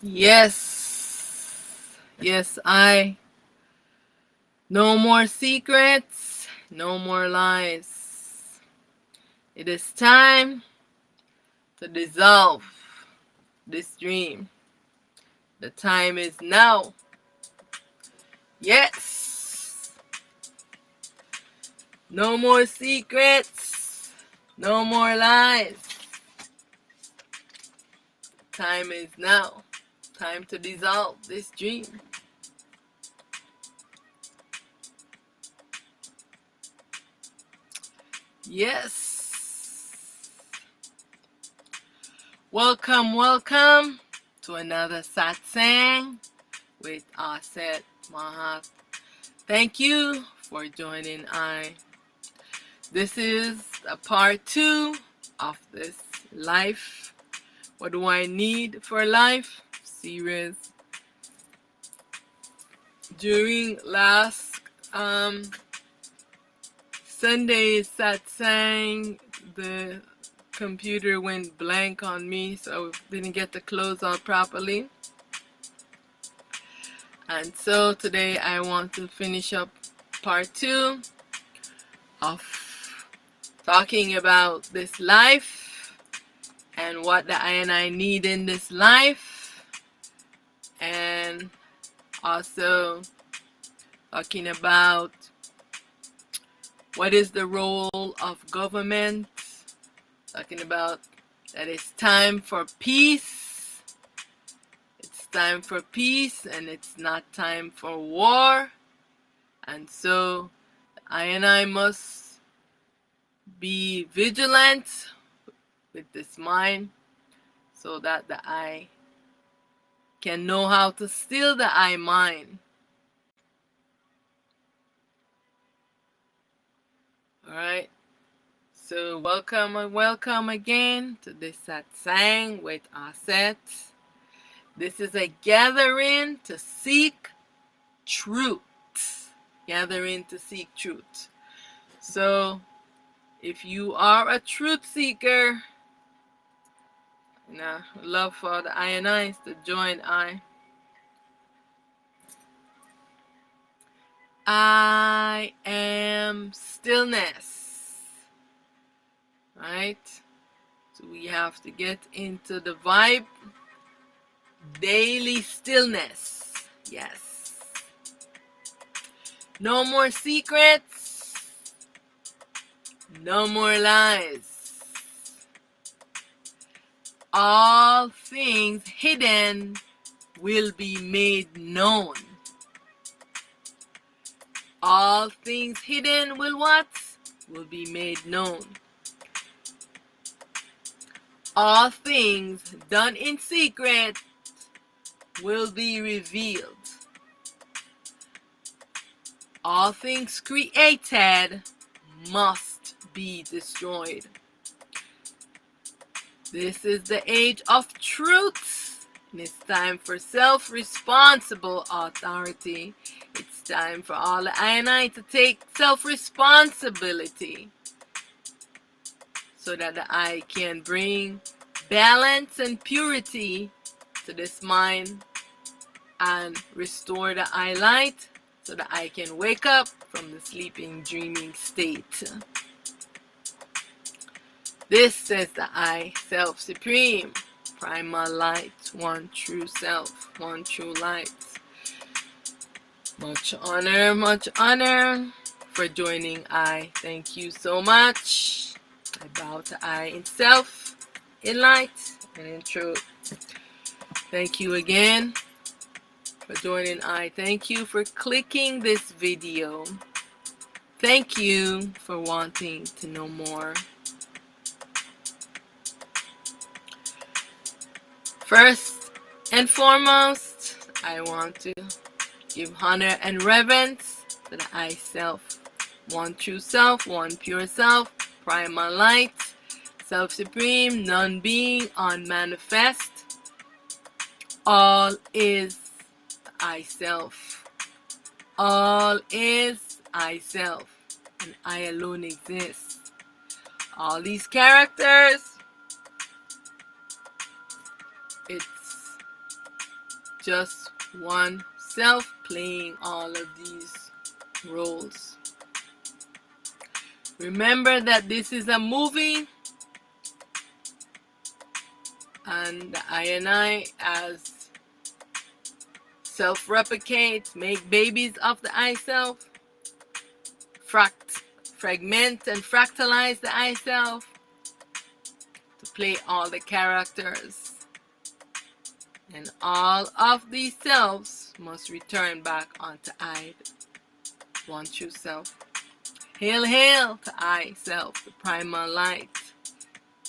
Yes, yes, I. No more secrets, no more lies. It is time to dissolve this dream. The time is now. Yes, no more secrets, no more lies. Time is now. Time to dissolve this dream. Yes. Welcome, welcome to another Satsang with Auset Mahat. Thank you for joining I. This is a part 2 of this life. What do I need for life series. During last Sunday satsang, the computer went blank on me, so I didn't get to close out properly. And so today I want to finish up part 2 of talking about this life and what the I and I need in this life, and also talking about what is the role of government, talking about that it's time for peace. It's time for peace and it's not time for war. And so I and I must be vigilant with this mind so that the I can know how to still the I mind. Alright, so welcome again to this satsang with Auset. This is a gathering to seek truth. Gathering to seek truth. So if you are a truth seeker, love for the I and I's to join I. I am stillness. Right? So we have to get into the vibe. Daily stillness. Yes. No more secrets. No more lies. All things hidden will be made known. All things hidden will what? Will be made known. All things done in secret will be revealed. All things created must be destroyed. This is the age of truth, and it's time for self-responsible authority. It's time for all the I and I to take self-responsibility so that the I can bring balance and purity to this mind and restore the I light so that I can wake up from the sleeping, dreaming state. This is the I, Self Supreme, Primal Light, One True Self, One True Light. Much honor for joining I. Thank you so much. I bow to I in self, in light, and in truth. Thank you again for joining I. Thank you for clicking this video. Thank you for wanting to know more. First and foremost, I want to give honor and reverence to the I Self. One true self, one pure self, primal light, self-supreme, non-being, unmanifest. All is I Self. All is I Self. And I alone exist. All these characters, it's just one self playing all of these roles. Remember that this is a movie, and I and I as self-replicate, make babies of the I self, fragment and fractalize the I self to play all the characters. And all of these selves must return back onto I, one true self. Hail, hail to I self, the primal light,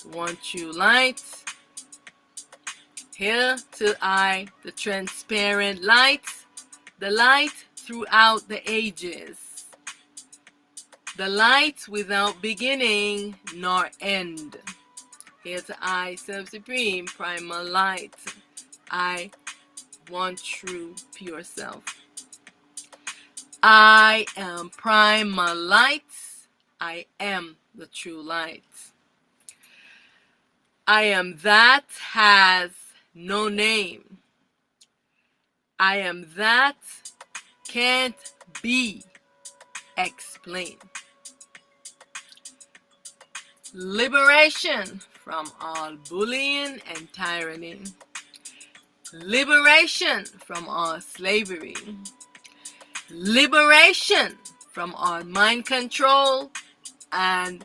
the one true light. Hail to I, the transparent light, the light throughout the ages. The light without beginning nor end. Hail to I, self-supreme, primal light. I, one true pure self. I am primal light. I am the true light. I am that has no name. I am that can't be explained. Liberation from all bullying and tyranny. Liberation from all slavery. Liberation from all mind control and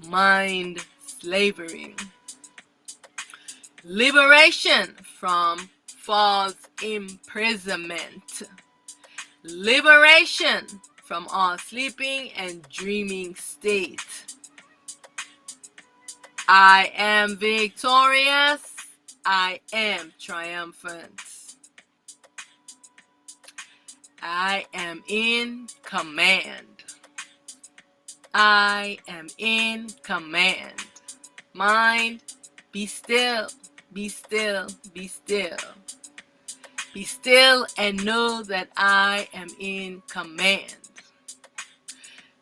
mind slavery. Liberation from false imprisonment. Liberation from all sleeping and dreaming state. I am victorious. I am triumphant. I am in command. I am in command. Mind, be still, be still, be still. Be still and know that I am in command.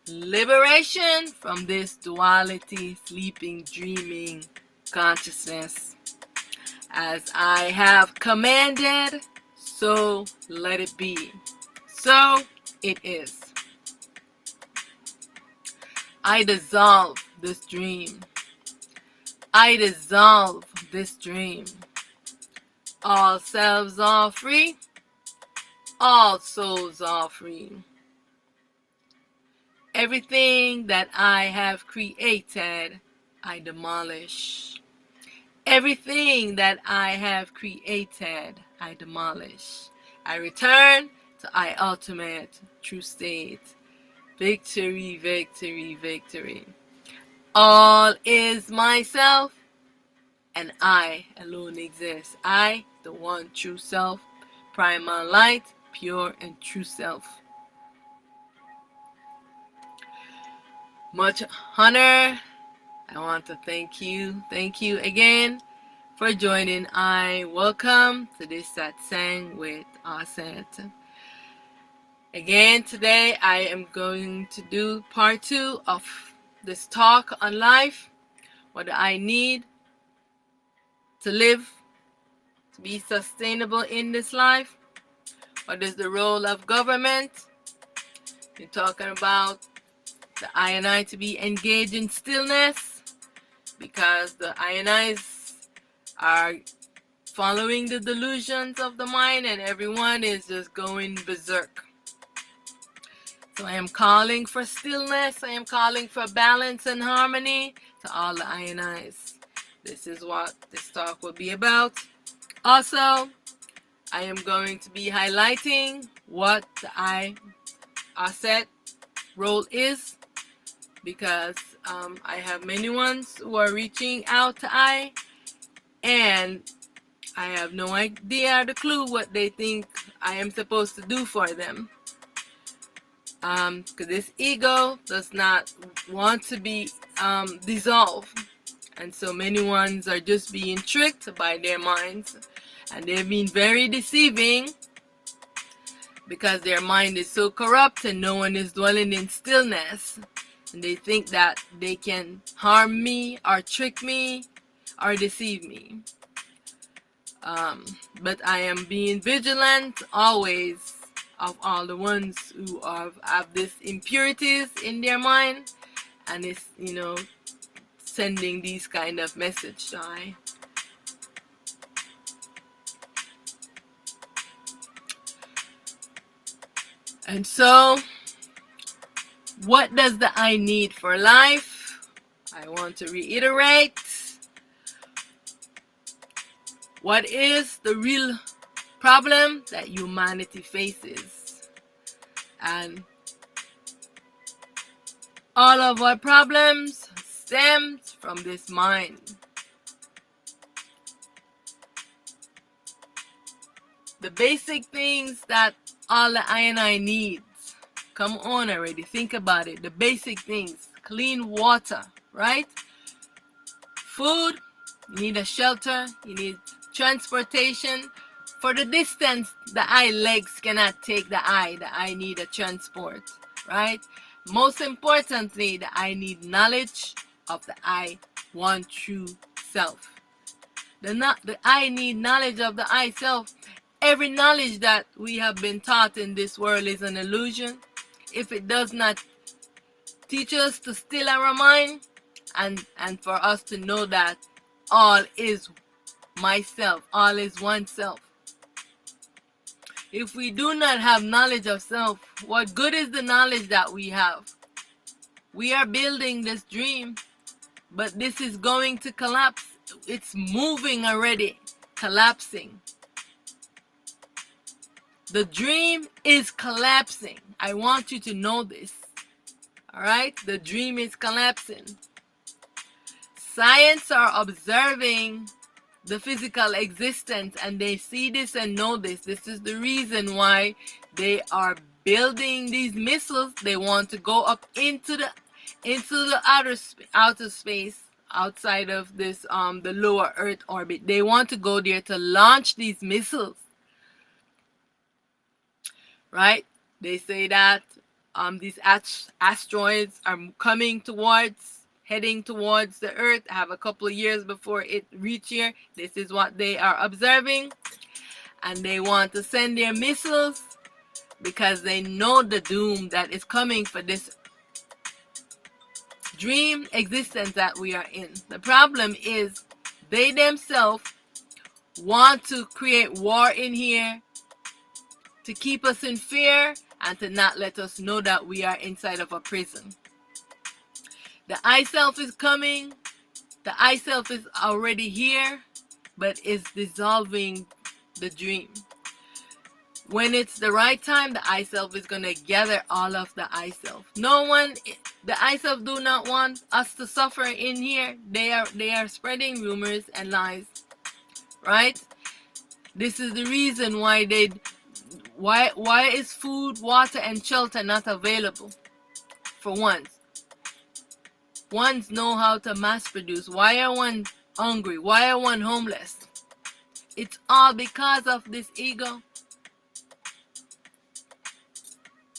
Liberation from this duality, sleeping, dreaming consciousness. As I have commanded, so let it be. So it is. I dissolve this dream. I dissolve this dream. All selves are free. All souls are free. Everything that I have created, I demolish. Everything that I have created, I demolish. I return to I ultimate true state. Victory, victory, victory. All is myself, and I alone exist. I, the one true self, primal light, pure and true self. Much honor. I want to thank you again for joining. I welcome to this satsang with Auset. Again, today I am going to do part 2 of this talk on life. What do I need to live, to be sustainable in this life? What is the role of government? You're talking about the I and I to be engaged in stillness, because the I and I's are following the delusions of the mind and everyone is just going berserk. So I am calling for stillness. I am calling for balance and harmony to all the I and I's. This is what this talk will be about. Also, I am going to be highlighting what the Auset role is, because I have many ones who are reaching out to I, and I have no idea or the clue what they think I am supposed to do for them. Because this ego does not want to be dissolved. And so many ones are just being tricked by their minds. And they've been very deceiving, because their mind is so corrupt and no one is dwelling in stillness. And they think that they can harm me or trick me or deceive me. But I am being vigilant always of all the ones who have this impurities in their mind, and it's, sending these kind of message to I. And so, what does the I need for life? I want to reiterate, what is the real problem that humanity faces? And all of our problems stems from this mind. The basic things that all the I and I needs. Come on already, think about it. The basic things: clean water, right? Food, you need a shelter, you need transportation. For the distance the eye legs cannot take the eye need a transport, right? Most importantly, the eye need knowledge of the I one true self. The I need knowledge of the I self. Every knowledge that we have been taught in this world is an illusion. If it does not teach us to still our mind, and for us to know that all is myself, all is oneself. If we do not have knowledge of self, what good is the knowledge that we have? We are building this dream, but this is going to collapse. It's moving already, collapsing. The dream is collapsing. I want you to know this. All right? The dream is collapsing. Science are observing the physical existence, and they see this and know this. This is the reason why they are building these missiles. They want to go up into the outer space, outside of this the lower Earth orbit. They want to go there to launch these missiles. Right? They say that these asteroids are heading towards the Earth. Have a couple of years before it reach here. This is what they are observing, and they want to send their missiles because they know the doom that is coming for this dream existence that we are in. The problem is they themselves want to create war in here to keep us in fear and to not let us know that we are inside of a prison. The I self is coming. The I self is already here, but is dissolving the dream. When it's the right time, the I self is going to gather all of the I self. The I self do not want us to suffer in here. They are spreading rumors and lies, right? This is the reason why why is food, water, and shelter not available for ones? Ones know how to mass produce. Why are one hungry? Why are one homeless? It's all because of this ego.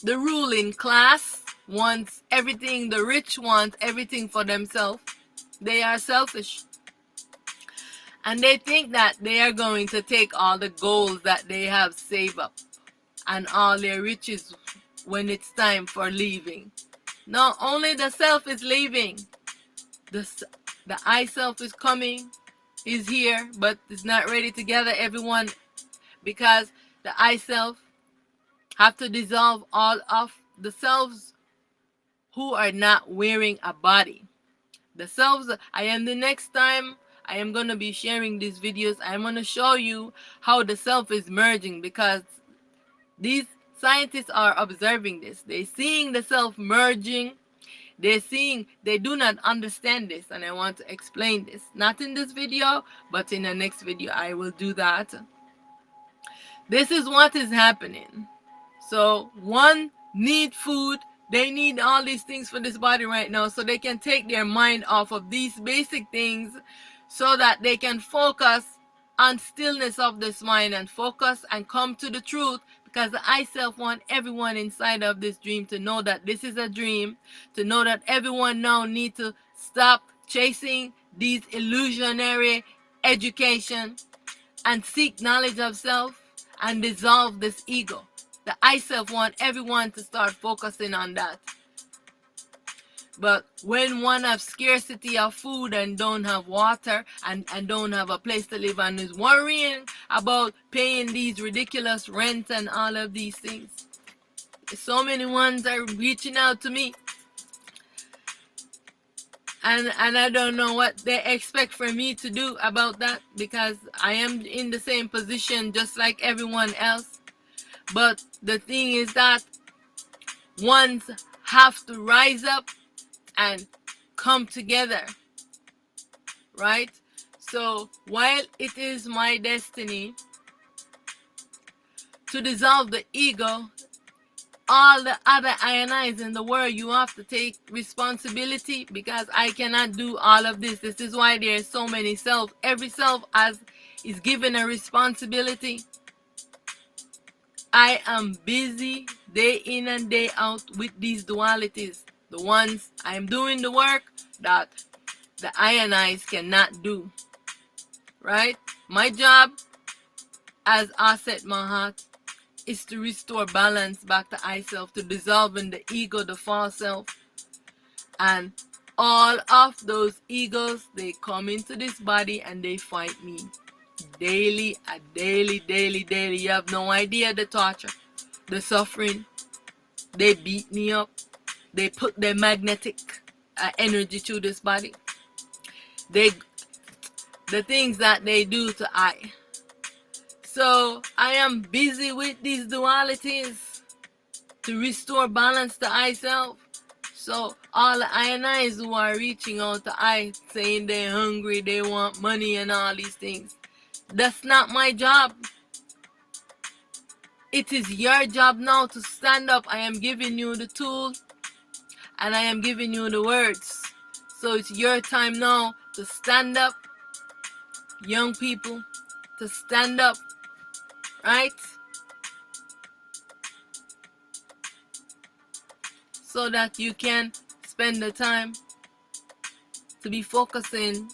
The ruling class wants everything. The rich want everything for themselves. They are selfish. And they think that they are going to take all the gold that they have saved up and all their riches when it's time for leaving. No, only the self is leaving. The I self is coming, is here, but is not ready to gather everyone, because the I self have to dissolve all of the selves who are not wearing a body. The selves, the next time I am going to be sharing these videos, I'm going to show you how the self is merging, because these scientists are observing this. They're seeing the self merging. They do not understand this, and I want to explain this. Not in this video, but in the next video I will do that. This is what is happening. So one need food. They need all these things for this body right now, so they can take their mind off of these basic things so that they can focus on stillness of this mind and focus and come to the truth. Because the I self want everyone inside of this dream to know that this is a dream, to know that everyone now need to stop chasing these illusionary education and seek knowledge of self and dissolve this ego. The I self want everyone to start focusing on that. But when one has scarcity of food and don't have water and don't have a place to live and is worrying about paying these ridiculous rent and all of these things, so many ones are reaching out to me, and I don't know what they expect for me to do about that, because I am in the same position just like everyone else. But the thing is that ones have to rise up and come together, right? So while it is my destiny to dissolve the ego, all the other INIs in the world, you have to take responsibility, because I cannot do all of this. This is why there are so many selves. Every self is given a responsibility. I am busy day in and day out with these dualities. The ones I am doing the work that the INIs cannot do. Right? My job as Auset Mahat is to restore balance back to I self, to dissolving the ego, the false self. And all of those egos, they come into this body and they fight me. Daily. You have no idea the torture, the suffering. They beat me up. They put their magnetic energy to this body. The things that they do to I. So I am busy with these dualities to restore balance to I self. So all the INIs who are reaching out to I, saying they're hungry, they want money and all these things, that's not my job. It is your job now to stand up. I am giving you the tools and I am giving you the words. So it's your time now to stand up, young people, to stand up, right? So that you can spend the time to be focusing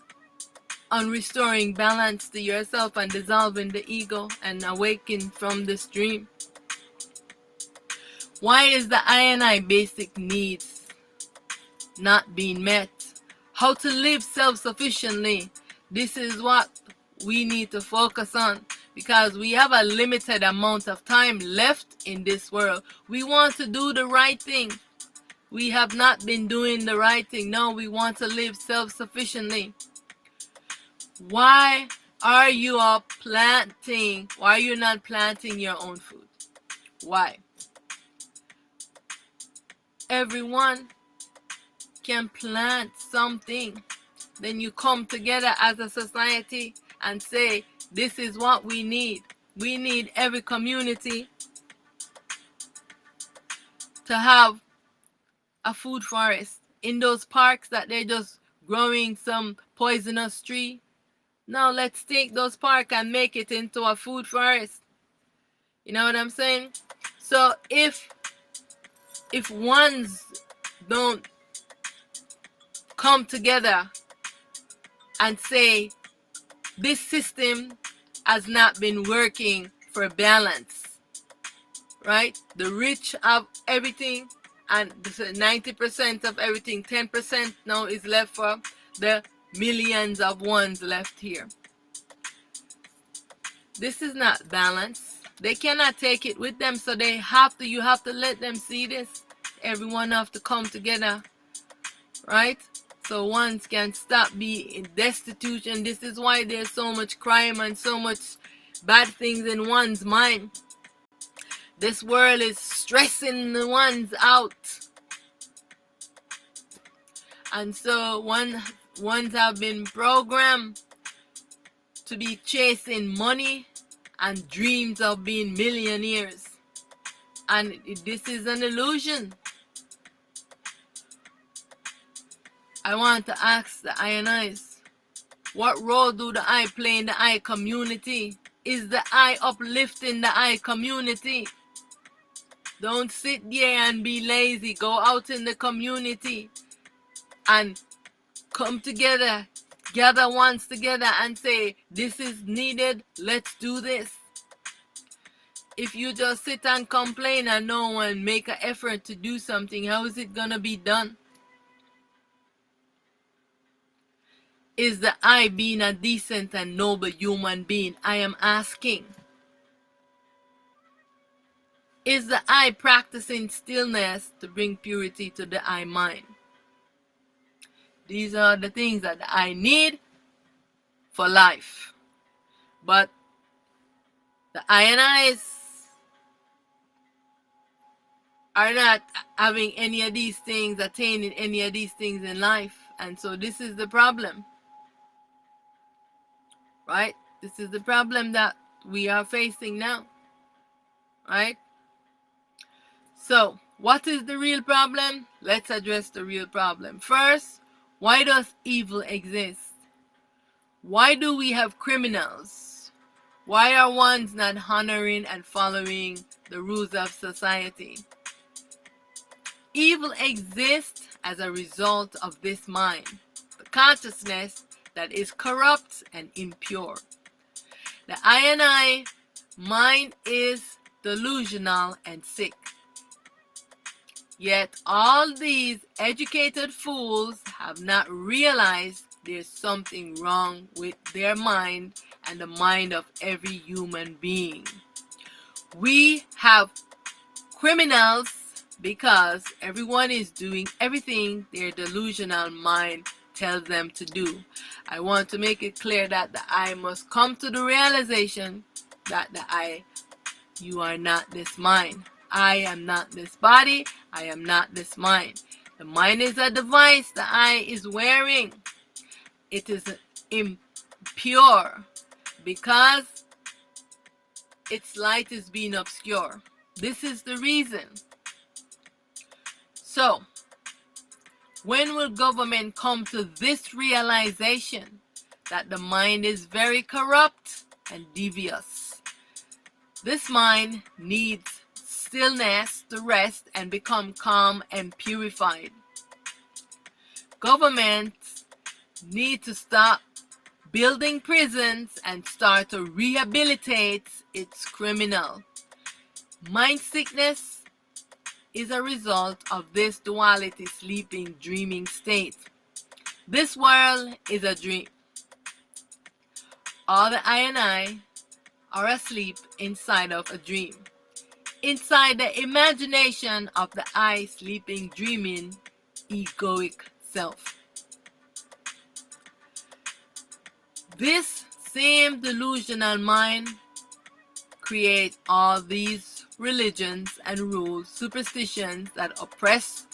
on restoring balance to yourself and dissolving the ego and awakening from this dream. Why is the I basic needs not being met? How to live self-sufficiently. This is what we need to focus on, because we have a limited amount of time left in this world. We want to do the right thing. We have not been doing the right thing. No, we want to live self-sufficiently. Why are you all planting? Why are you not planting your own food? Why? Everyone can plant something. Then you come together as a society and say, this is what we need. We need every community to have a food forest. In those parks that they're just growing some poisonous tree, now let's take those parks and make it into a food forest. You know what I'm saying? So if ones don't come together and say, this system has not been working for balance, right? The rich have everything and 90% of everything, 10% now is left for the millions of ones left here. This is not balance. They cannot take it with them, so you have to let them see this. Everyone have to come together, right? So ones can stop being destitution. This is why there's so much crime and so much bad things in one's mind. This world is stressing the ones out. And so ones have been programmed to be chasing money and dreams of being millionaires. And this is an illusion. I want to ask the INIs, what role do the I play in the I community? Is the I uplifting the I community? Don't sit there and be lazy. Go out in the community and come together. gather ones together and say, this is needed, let's do this. If you just sit and complain and no one make an effort to do something, how is it gonna be done? Is the I being a decent and noble human being? I am asking. Is the I practicing stillness to bring purity to the I mind? These are the things that I need for life. But the I and I's are not having any of these things, attaining any of these things in life. And so this is the problem. Right? This is the problem that we are facing now. Right? So, what is the real problem? Let's address the real problem. First, why does evil exist? Why do we have criminals? Why are ones not honoring and following the rules of society? Evil exists as a result of this mind, the consciousness that is corrupt and impure. The I and I mind is delusional and sick. Yet all these educated fools have not realized there's something wrong with their mind and the mind of every human being. We have criminals because everyone is doing everything their delusional mind tells them to do. I want to make it clear that the I must come to the realization that you are not this mind. I am not this body. I am not this mind. The mind is a device the I is wearing. It is impure because its light is being obscured. This is the reason. So, when will government come to this realization that the mind is very corrupt and devious? This mind needs stillness to rest and become calm and purified. Governments need to stop building prisons and start to rehabilitate its criminal. Mind sickness is a result of this duality, sleeping, dreaming state. This world is a dream. All the I and I are asleep inside of a dream. Inside the imagination of the I sleeping, dreaming, egoic self. This same delusional mind create all these religions and rules, superstitions that oppress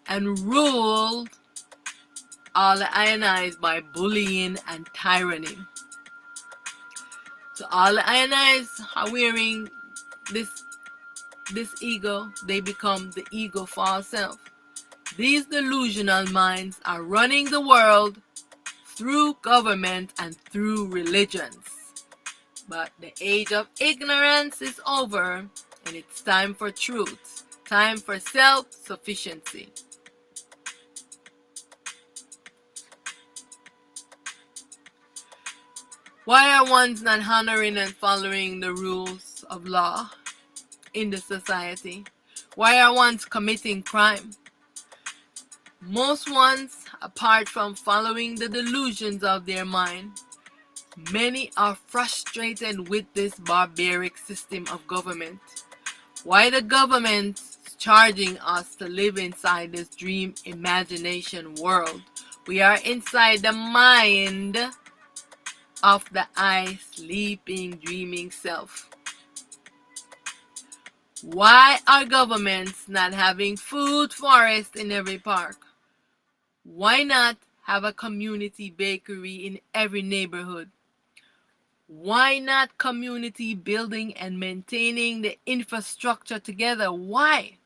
and rule all the I and I's by bullying and tyranny. So all the I and I's are wearing this ego. They become the ego false self. These delusional minds are running the world through government and through religions. But the age of ignorance is over, and it's time for truth, time for self-sufficiency. Why are ones not honoring and following the rules of law in the society? Why are ones committing crime? Most ones, apart from following the delusions of their mind, many are frustrated with this barbaric system of government. Why the government is charging us to live inside this dream imagination world? We are inside the mind of the I sleeping, dreaming self. Why are governments not having food forests in every park? Why not have a community bakery in every neighborhood? Why not community building and maintaining the infrastructure together? Why?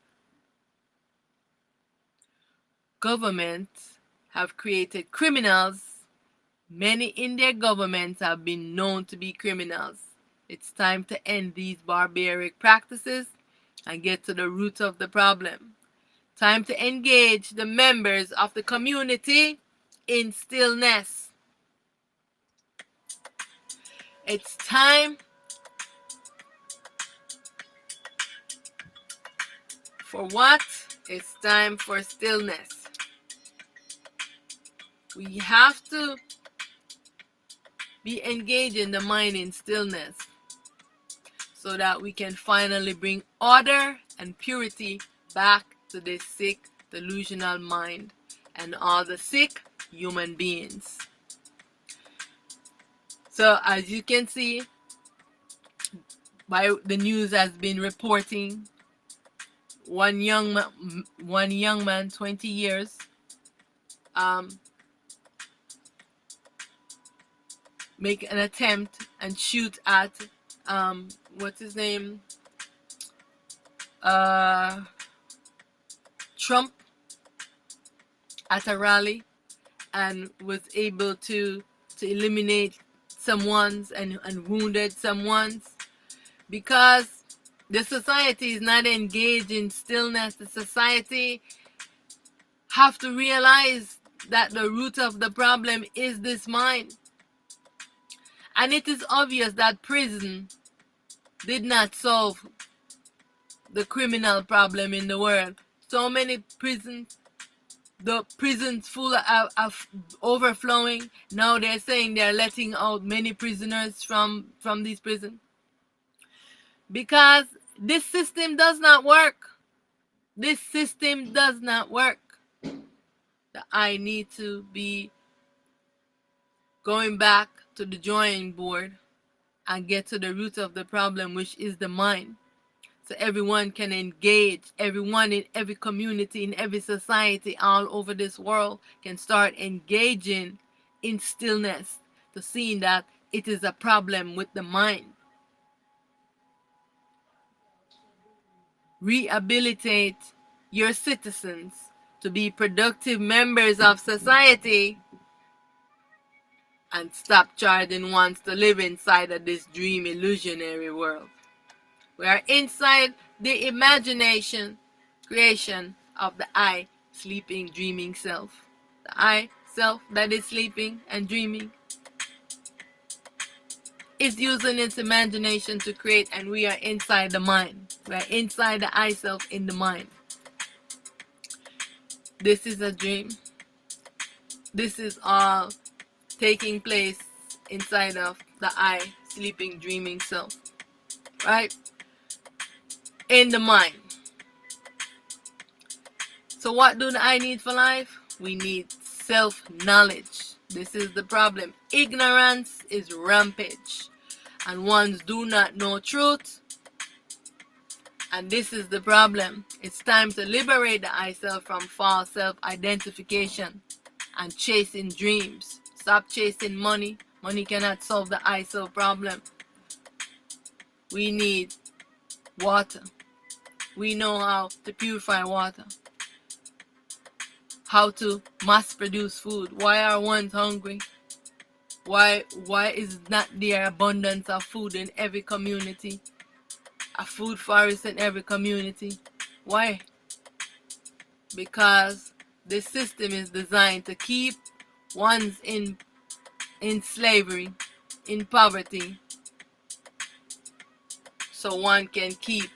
Governments have created criminals. Many in their governments have been known to be criminals. It's time to end these barbaric practices and get to the root of the problem. Time to engage the members of the community in stillness. It's time for what? It's time for stillness. We have to be engaged in the mind in stillness so that we can finally bring order and purity back to this sick, delusional mind and all the sick human beings. So as you can see, by the news has been reporting, one young man, 20 years, make an attempt and shoot at what's his name, Trump, at a rally, and was able to eliminate someone's and wounded someone's, because the society is not engaged in stillness. The society have to realize that the root of the problem is this mind. And it is obvious that prison did not solve the criminal problem in the world. So many prisons, the prisons full of overflowing. Now they're saying they're letting out many prisoners from these prisons. Because this system does not work. This system does not work. I need to be going back to the drawing board and get to the root of the problem, which is the mind. So everyone can engage, everyone in every community, in every society all over this world can start engaging in stillness to seeing that it is a problem with the mind. Rehabilitate your citizens to be productive members of society and stop charging ones to live inside of this dream illusionary world. We are inside the imagination creation of the I, sleeping, dreaming self. The I self that is sleeping and dreaming is using its imagination to create, and we are inside the mind. We are inside the I self in the mind. This is a dream. This is all taking place inside of the I, sleeping, dreaming self. Right? In the mind. So what do I need for life? We need self-knowledge. This is the problem. Ignorance is rampage, and ones do not know truth. And this is the problem. It's time to liberate the I self from false self-identification and chasing dreams. Stop chasing money. Money cannot solve the I self problem. We need water. We know how to purify water, how to mass produce food. Why are ones hungry? Why is not there abundance of food in every community? A food forest in every community. Why? Because this system is designed to keep ones in slavery, in poverty, so one can keep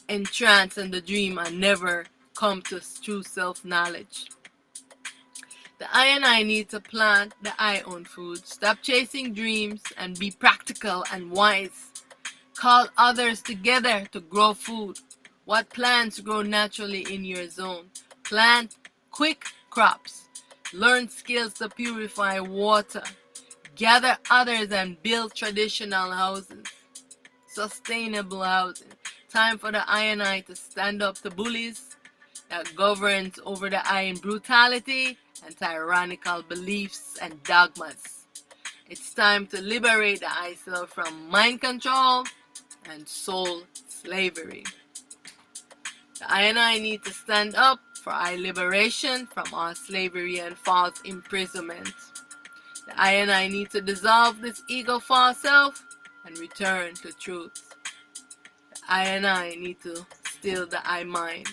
entranced in the dream and never come to true self-knowledge. The I and I need to plant the I own food. Stop chasing dreams and be practical and wise. Call others together to grow food. What plants grow naturally in your zone? Plant quick crops. Learn skills to purify water. Gather others and build traditional houses. Sustainable housing. Time for the I and I to stand up to bullies that governs over the I in brutality and tyrannical beliefs and dogmas. It's time to liberate the I self from mind control and soul slavery. The I and I need to stand up for I liberation from all slavery and false imprisonment. The I and I need to dissolve this ego false self and return to truth. The I and I need to still the I mind.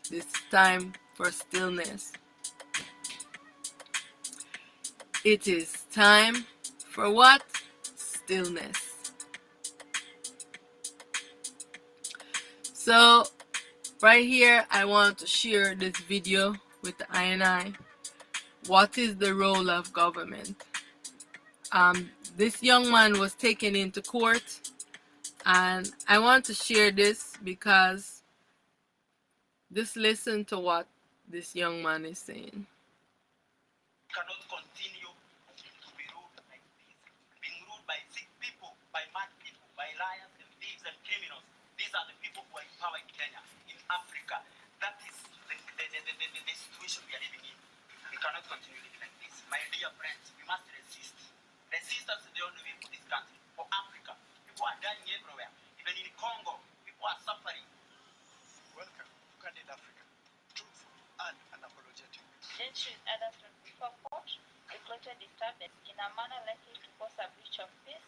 This time for stillness. It is time for what? Stillness. So right here I want to share this video with the INI. What is the role of government? This young man was taken into court, and I want to share this because just listen to what this young man is saying. Cannot continue to be ruled like this, being ruled by sick people, by mad people, by liars and thieves and criminals. These are the people who are in power in Kenya, in Africa. That is the situation we are living in. We cannot continue living like this. My dear friends, we must resist. Resistance is the only way for this country, for Africa. People are dying everywhere. Even in Congo, people are suffering. Welcome to Candid Africa. Truthful and unapologetic. Gentry Adams before court declared disturbance in a manner likely to cause a breach of peace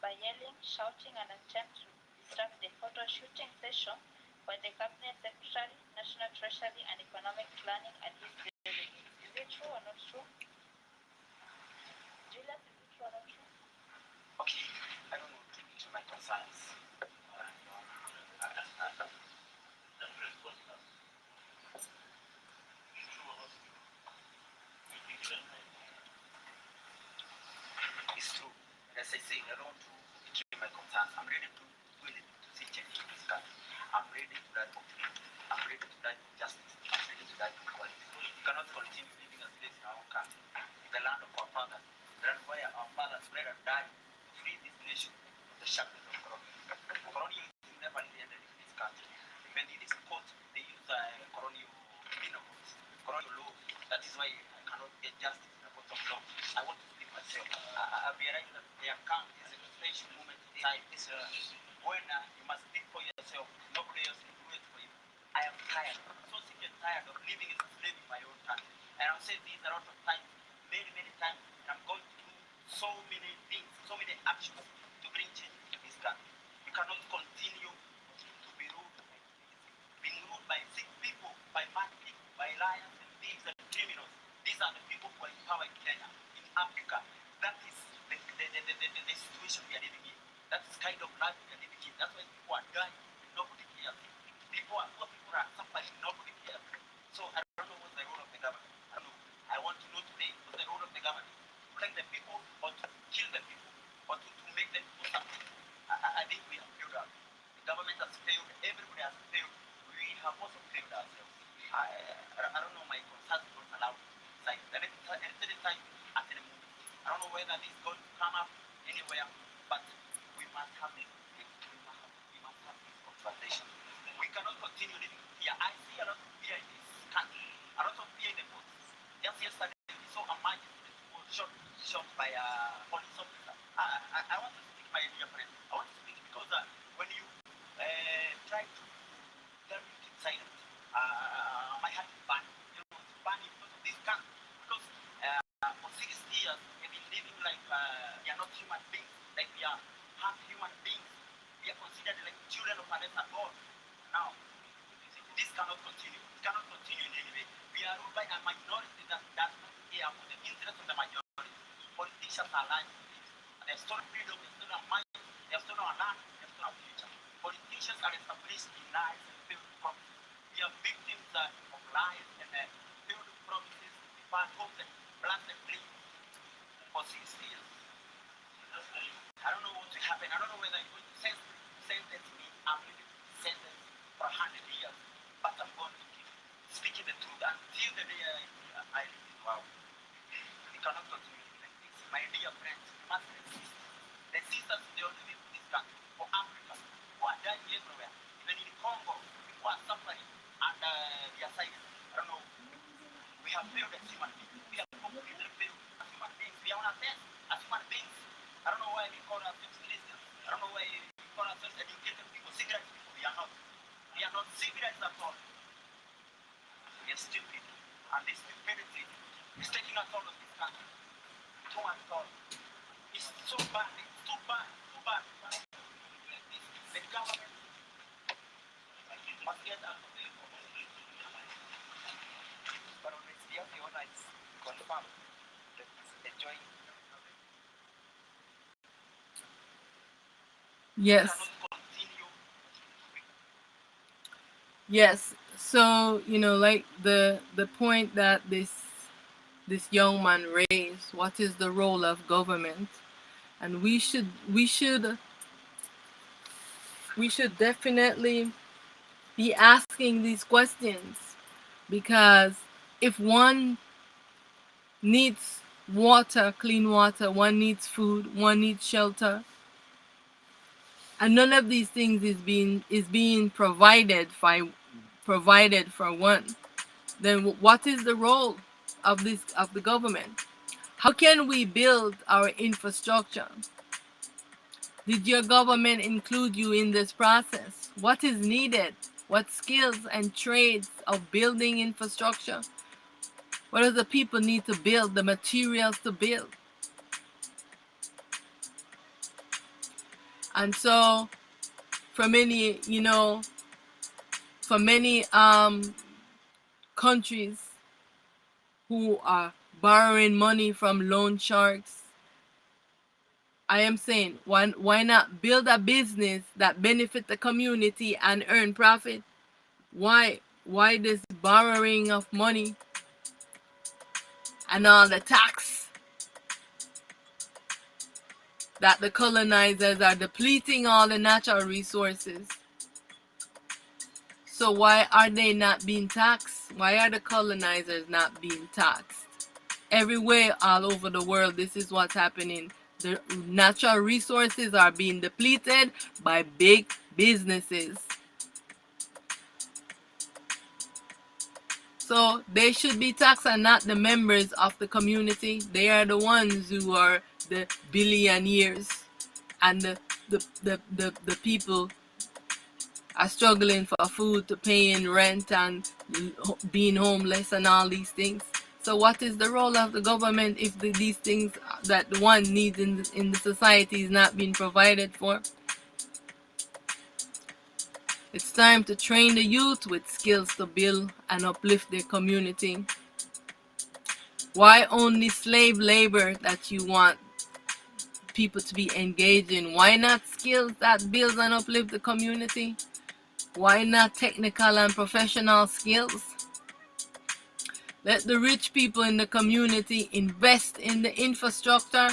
by yelling, shouting, and attempt to disrupt the photo shooting session by the Cabinet Secretary, National Treasury, and Economic Planning at his building. Is it true or not true? Julius, is it true or not true? Okay, I don't want to mention my concerns. It's true. As I say, I don't want to betray my concerns. I'm ready to see change in this country. I'm ready to die for freedom. I'm ready to die for justice. I'm ready to die for equality. We cannot continue living as slaves in our own country. In the land of our fathers, the land where our fathers bled and died to free this nation from the shackles of colonialism. Colonialism never really ended in this country. Even in this court, they use colonial penal codes, colonial law. That is why I cannot get justice in the court of law. I want to speak myself. I realize that there comes a special moment in time when you must speak for yourself. Nobody else will do it for you. I am tired, so sick and tired of living as a slave in my own country. And I've said this a lot of times, many, many times. And I'm going to do so many things, so many actions to bring change to this country. You cannot continue to be ruled like this, being ruled by sick people, by mad people, by liars and thieves and criminals. These are the people who are in power in Kenya, in Africa. That is the situation we are living in. That is kind of life we are living in. That's why people are dying and nobody cares. Poor people are suffering, nobody cares. So I don't know what's the role of the government. I don't know. I want to know today what's the role of the government. To protect the people or to kill the people or to make them do something. I think we have failed out. The government has failed. Everybody has failed. We have also failed ourselves. I don't know, my concerns don't allow me. It's like the next time at any moment. I don't know whether this is going to come up anywhere, but we must have this. We must have this conversation. We cannot continue living here. I see a lot of fear in this country, a lot of fear in the books. Just yesterday, we saw a magistrate who was shot by a police officer. I want to speak, my dear friend. I want to speak because when you try to tell me to keep silent, my heart is burning. You know, it's burning because of this country. Because for 60 years, we've been living like we are not human beings, like we are half human beings. We are considered like children of a lesser God. Now, this cannot continue. It cannot continue in any way. We are ruled by a minority that does not care for the interests of the majority. Politicians are lying. They have stolen freedom, they have stolen our mind, they have stolen our land, they have stolen our future. Politicians are established in lies and failed promises. We are victims of lies and failed promises, bad hopes and blasted dreams for 6 years. I don't know what will happen. I don't know whether you're going to sentence me. I'm going to sentence for 100 years. But I'm going to keep speaking the truth until the day I leave this world. We cannot continue like this. My dear friends, we must resist. Resistance is the only way for this country, for Africa. People are dying everywhere. Even in Congo, people are suffering and they are silent. I don't know. We have failed as human beings. We have completely failed as human beings. We are on our best as human beings. I don't know why we call ourselves Christians. I don't know why we call ourselves educated people, civilized people. We are not. We are not civilized at all. We are stupid. And this stupidity is taking us all of this country. To and all. It's so bad. It's too bad. Too bad. The government must get out of the but on its the honor is confirmed that it's enjoying Yes. cannot continue with Yes. So, like the point that this young man raised, what is the role of government? And we should definitely be asking these questions, because if one needs water, clean water, one needs food, one needs shelter, and none of these things is being provided for one, then what is the role of the government? How can we build our infrastructure? Did your government include you in this process? What is needed? What skills and trades of building infrastructure? What do the people need to build? The materials to build. And so, for many, countries who are borrowing money from loan sharks, I am saying, why not build a business that benefit the community and earn profit? Why this borrowing of money and all the tax that the colonizers are depleting all the natural resources? So why are they not being taxed? Why are the colonizers not being taxed? Everywhere all over the world, this is what's happening. The natural resources are being depleted by big businesses. So they should be taxed and not the members of the community. They are the ones who are the billionaires, and the people are struggling for food, to paying rent, and being homeless and all these things. So what is the role of the government if these things that one needs in the society is not being provided for? It's time to train the youth with skills to build and uplift their community. Why only slave labor that you want people to be engaged in? Why not skills that build and uplift the community? Why not technical and professional skills? Let the rich people in the community invest in the infrastructure.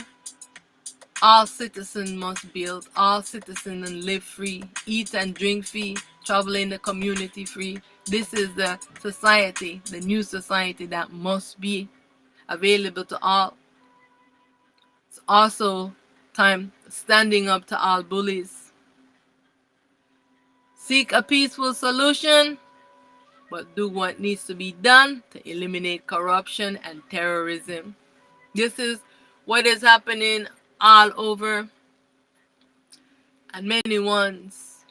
All citizens must build, all citizens live free, eat and drink free, travel in the community free. This is the society, the new society that must be available to all. It's also time standing up to all bullies. Seek a peaceful solution, but do what needs to be done to eliminate corruption and terrorism. This is what is happening all over, and many ones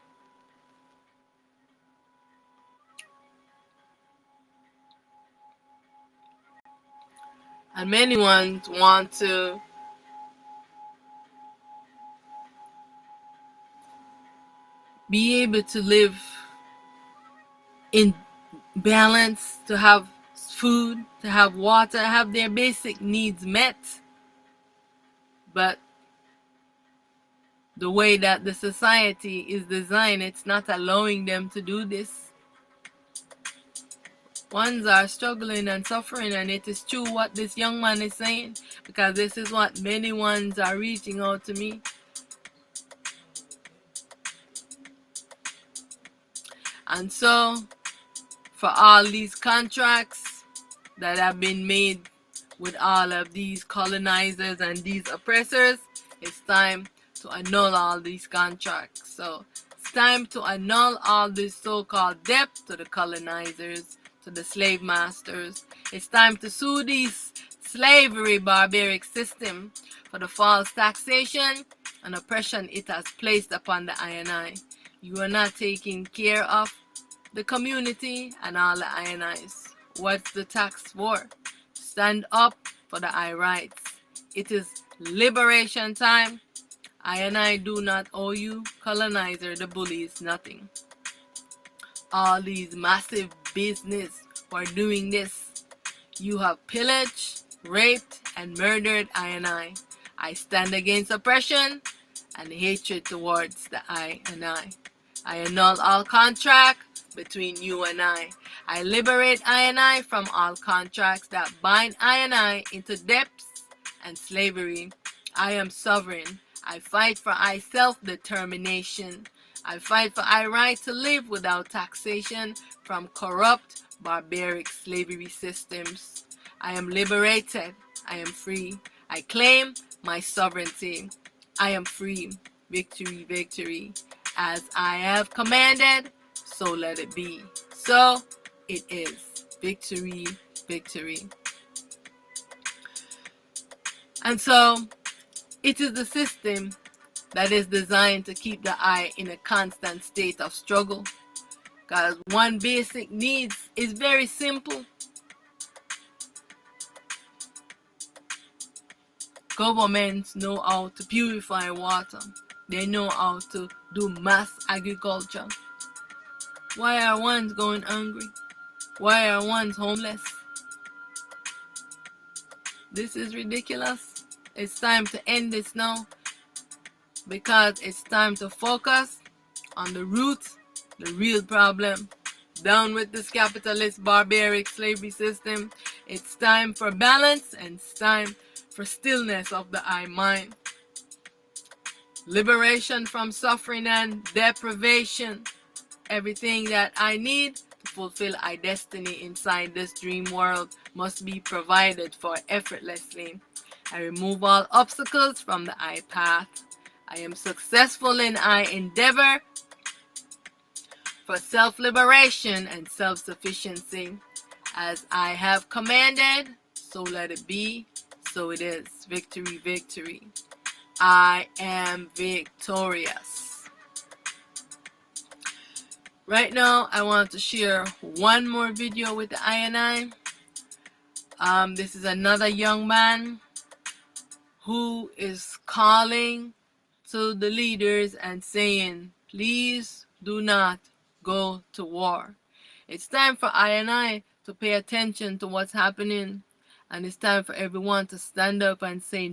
want to be able to live in balance, to have food, to have water, have their basic needs met. But the way that the society is designed, it's not allowing them to do this. Ones are struggling and suffering, and it is true what this young man is saying, because this is what many ones are reaching out to me. And so, for all these contracts that have been made with all of these colonizers and these oppressors, it's time to annul all these contracts. So it's time to annul all this so-called debt to the colonizers, to the slave masters. It's time to sue these slavery barbaric system for the false taxation and oppression it has placed upon the I. You are not taking care of the community and all the INIs. What's the tax for? Stand up for the I rights. It is liberation time. I do not owe you, colonizer, the bullies, nothing. All these massive business who are doing this, you have pillaged, raped, and murdered I. I stand against oppression, and hatred towards the I and I. I annul all contract between you and I. I liberate I and I from all contracts that bind I and I into depths and slavery. I am sovereign. I fight for I self-determination. I fight for I right to live without taxation from corrupt, barbaric slavery systems. I am liberated. I am free. I claim my sovereignty. I am free. Victory, victory. As I have commanded, so let it be. So it is. Victory, victory. And so it is the system that is designed to keep the I in a constant state of struggle. Because one basic need is very simple. Governments know how to purify water. They know how to do mass agriculture. Why are ones going hungry? Why are ones homeless? This is ridiculous. It's time to end this now, because it's time to focus on the root, the real problem. Down with this capitalist barbaric slavery system. It's time for balance, and it's time for stillness of the I mind. Liberation from suffering and deprivation. Everything that I need to fulfill my destiny inside this dream world must be provided for effortlessly. I remove all obstacles from the I path. I am successful in I endeavor for self-liberation and self-sufficiency. As I have commanded, so let it be, so it is. Victory, victory. I am victorious. Right now, I want to share one more video with the I and I. This is another young man who is calling to the leaders and saying, please do not go to war. It's time for I and I to pay attention to what's happening. And it's time for everyone to stand up and say,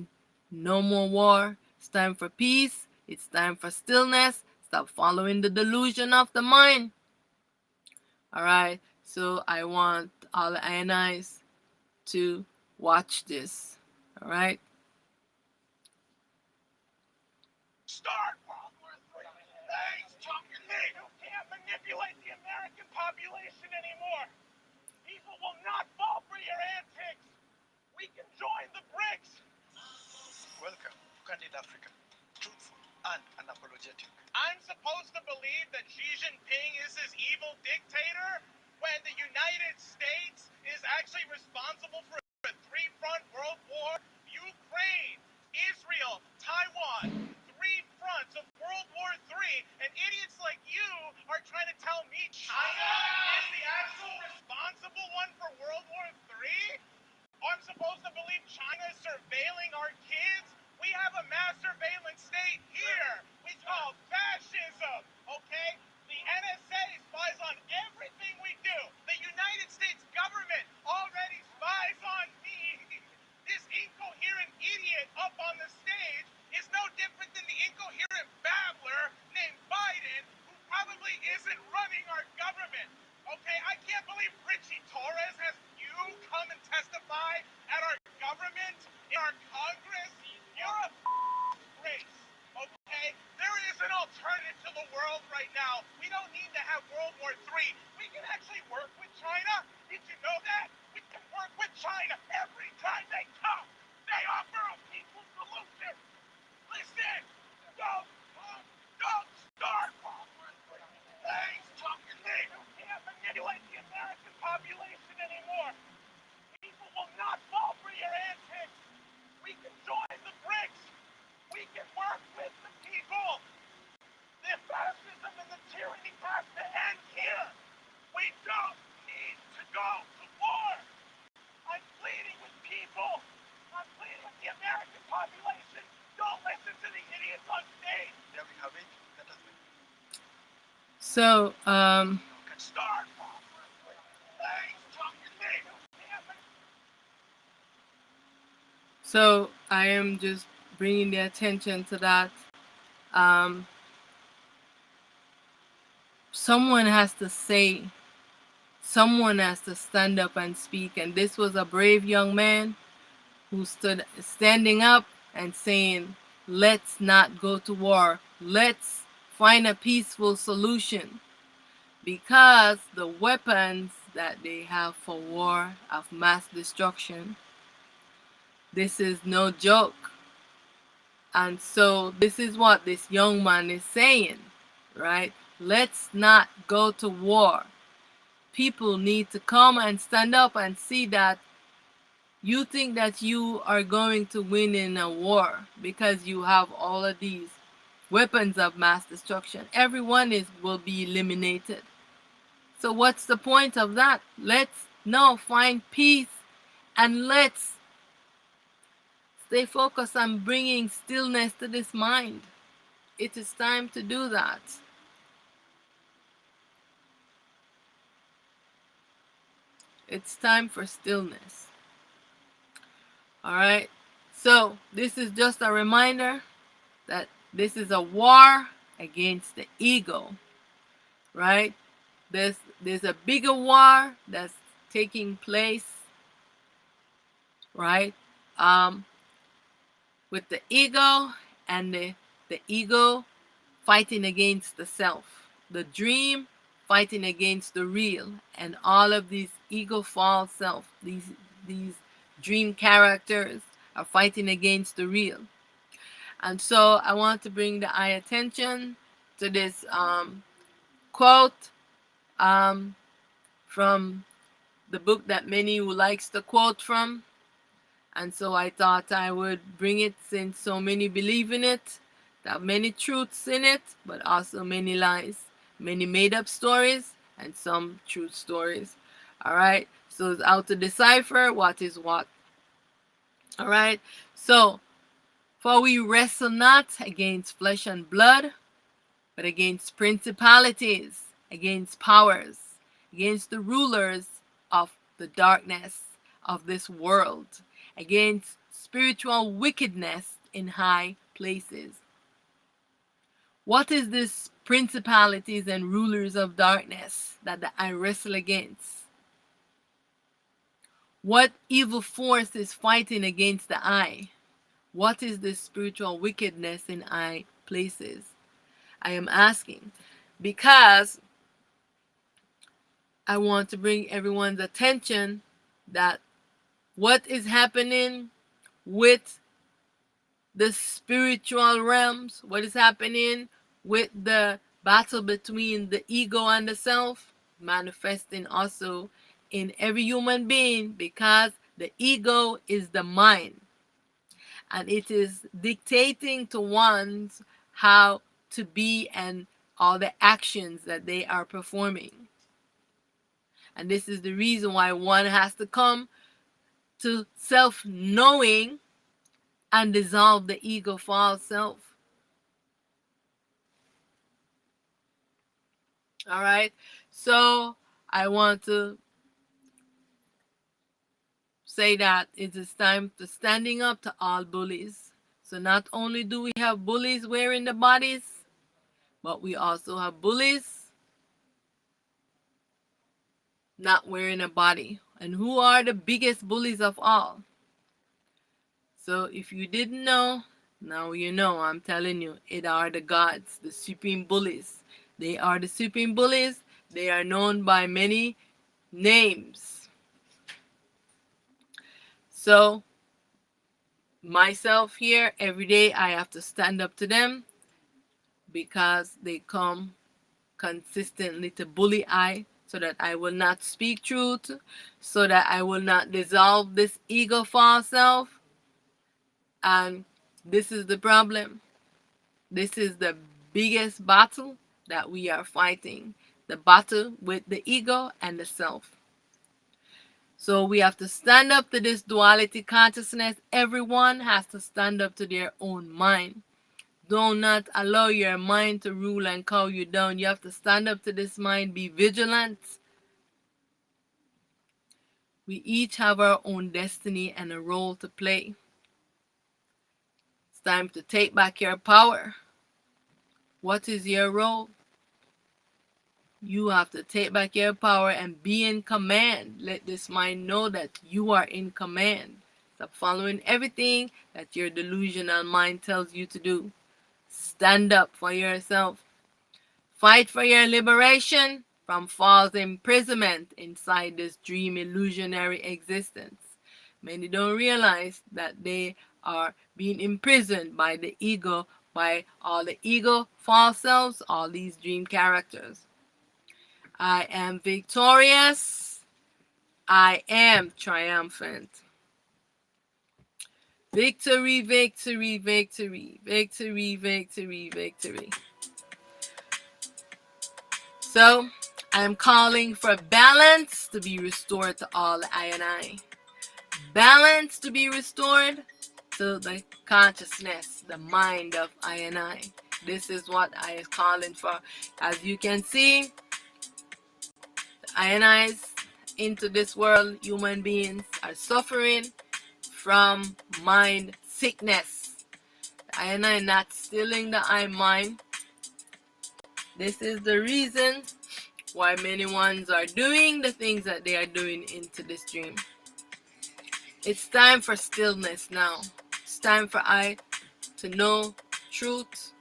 no more war. It's time for peace. It's time for stillness. Stop following the delusion of the mind. Alright, so I want all the I and I's to watch this. Alright? Start World War III. Thanks, talking me. You can't manipulate the American population anymore. People will not fall for your antics. We can join the BRICS. Welcome to Candid Africa. Truthful and unapologetic. I'm supposed to believe that Xi Jinping is this evil dictator when the United States is actually responsible for a three-front world war? Ukraine, Israel, Taiwan. Three fronts of World War III, and idiots like you are trying to tell me China is the actual responsible one for World War III? I'm supposed to believe China is surveilling our kids? We have a mass surveillance state here. We call fascism, okay? The NSA spies on everything we do. The United States government already spies on me. This incoherent idiot up on the stage is no different than the incoherent babbler named Biden, who probably isn't running our government. Okay, I can't believe Richie Torres has you come and testify at our government, in our Congress. You're a race, okay? There is an alternative to the world right now. We don't need to have World War III. We can actually work with China. Did you know that? We can work with China every time they come. They offer a peaceful solution. Listen, don't start World War III. Thanks, talking me. You can't manipulate the American population anymore. People will not fall for your antics. We can join the BRICS. We can work with the people. The fascism and the tyranny has to end here. We don't need to go to war. I'm pleading with people. I'm pleading with the American population. Don't listen to the idiots on stage. There we have it. Let us begin. So, Start. Thanks, talking me. So I am just bringing the attention to that. Um, someone has to say, someone has to stand up and speak. And this was a brave young man who stood standing up and saying, let's not go to war. Let's find a peaceful solution. Because the weapons that they have for war of mass destruction, this is no joke. And so this is what this young man is saying, right? Let's not go to war. People need to come and stand up and see that you think that you are going to win in a war because you have all of these weapons of mass destruction. Everyone will be eliminated. So what's the point of that? Let's now find peace and let's stay focused on bringing stillness to this mind. It is time to do that. It's time for stillness. All right. So this is just a reminder that this is a war against the ego, right? There's a bigger war that's taking place, right? Um, with the ego and the ego fighting against the self, the dream fighting against the real, and all of these ego false self, these dream characters are fighting against the real. And so I want to bring the eye attention to this quote um, from the book that many who likes to quote from. And so I thought I would bring it since so many believe in it. There are many truths in it, but also many lies, many made up stories, and some truth stories. All right. So it's how to decipher what is what. All right. So, for we wrestle not against flesh and blood, but against principalities, against powers, against the rulers of the darkness of this world, against spiritual wickedness in high places. What is this principalities and rulers of darkness that I wrestle against? What evil force is fighting against the eye? What is this spiritual wickedness in high places? I am asking because I want to bring everyone's attention that what is happening with the spiritual realms, what is happening with the battle between the ego and the self, manifesting also in every human being, because the ego is the mind and it is dictating to one's how to be and all the actions that they are performing. And this is the reason why one has to come to self-knowing and dissolve the ego false self. All right. So I want to say that it is time to standing up to all bullies. So not only do we have bullies wearing the bodies, but we also have bullies not wearing a body. And who are the biggest bullies of all? So if you didn't know, now you know. I'm telling you, it are the gods, the supreme bullies. They are the supreme bullies. They are known by many names. So myself here, every day I have to stand up to them because they come consistently to bully I, so that I will not speak truth, so that I will not dissolve this ego false self. And this is the problem. This is the biggest battle that we are fighting, the battle with the ego and the self. So we have to stand up to this duality consciousness. Everyone has to stand up to their own mind. Do not allow your mind to rule and cow you down. You have to stand up to this mind, be vigilant. We each have our own destiny and a role to play. It's time to take back your power. What is your role? You have to take back your power and be in command. Let this mind know that you are in command. Stop following everything that your delusional mind tells you to do. Stand up for yourself. Fight for your liberation from false imprisonment inside this dream illusionary existence. Many don't realize that they are being imprisoned by the ego, by all the ego, false selves, all these dream characters. I am victorious. I am triumphant. Victory, victory, victory, victory, victory, victory. So, I am calling for balance to be restored to all I and I. Balance to be restored to the consciousness, the mind of I and I. This is what I am calling for. As you can see, the I and I's into this world, human beings are suffering from mind sickness. The I and I not stilling the I mind. This is the reason why many ones are doing the things that they are doing into this dream. It's time for stillness now. It's time for I to know truth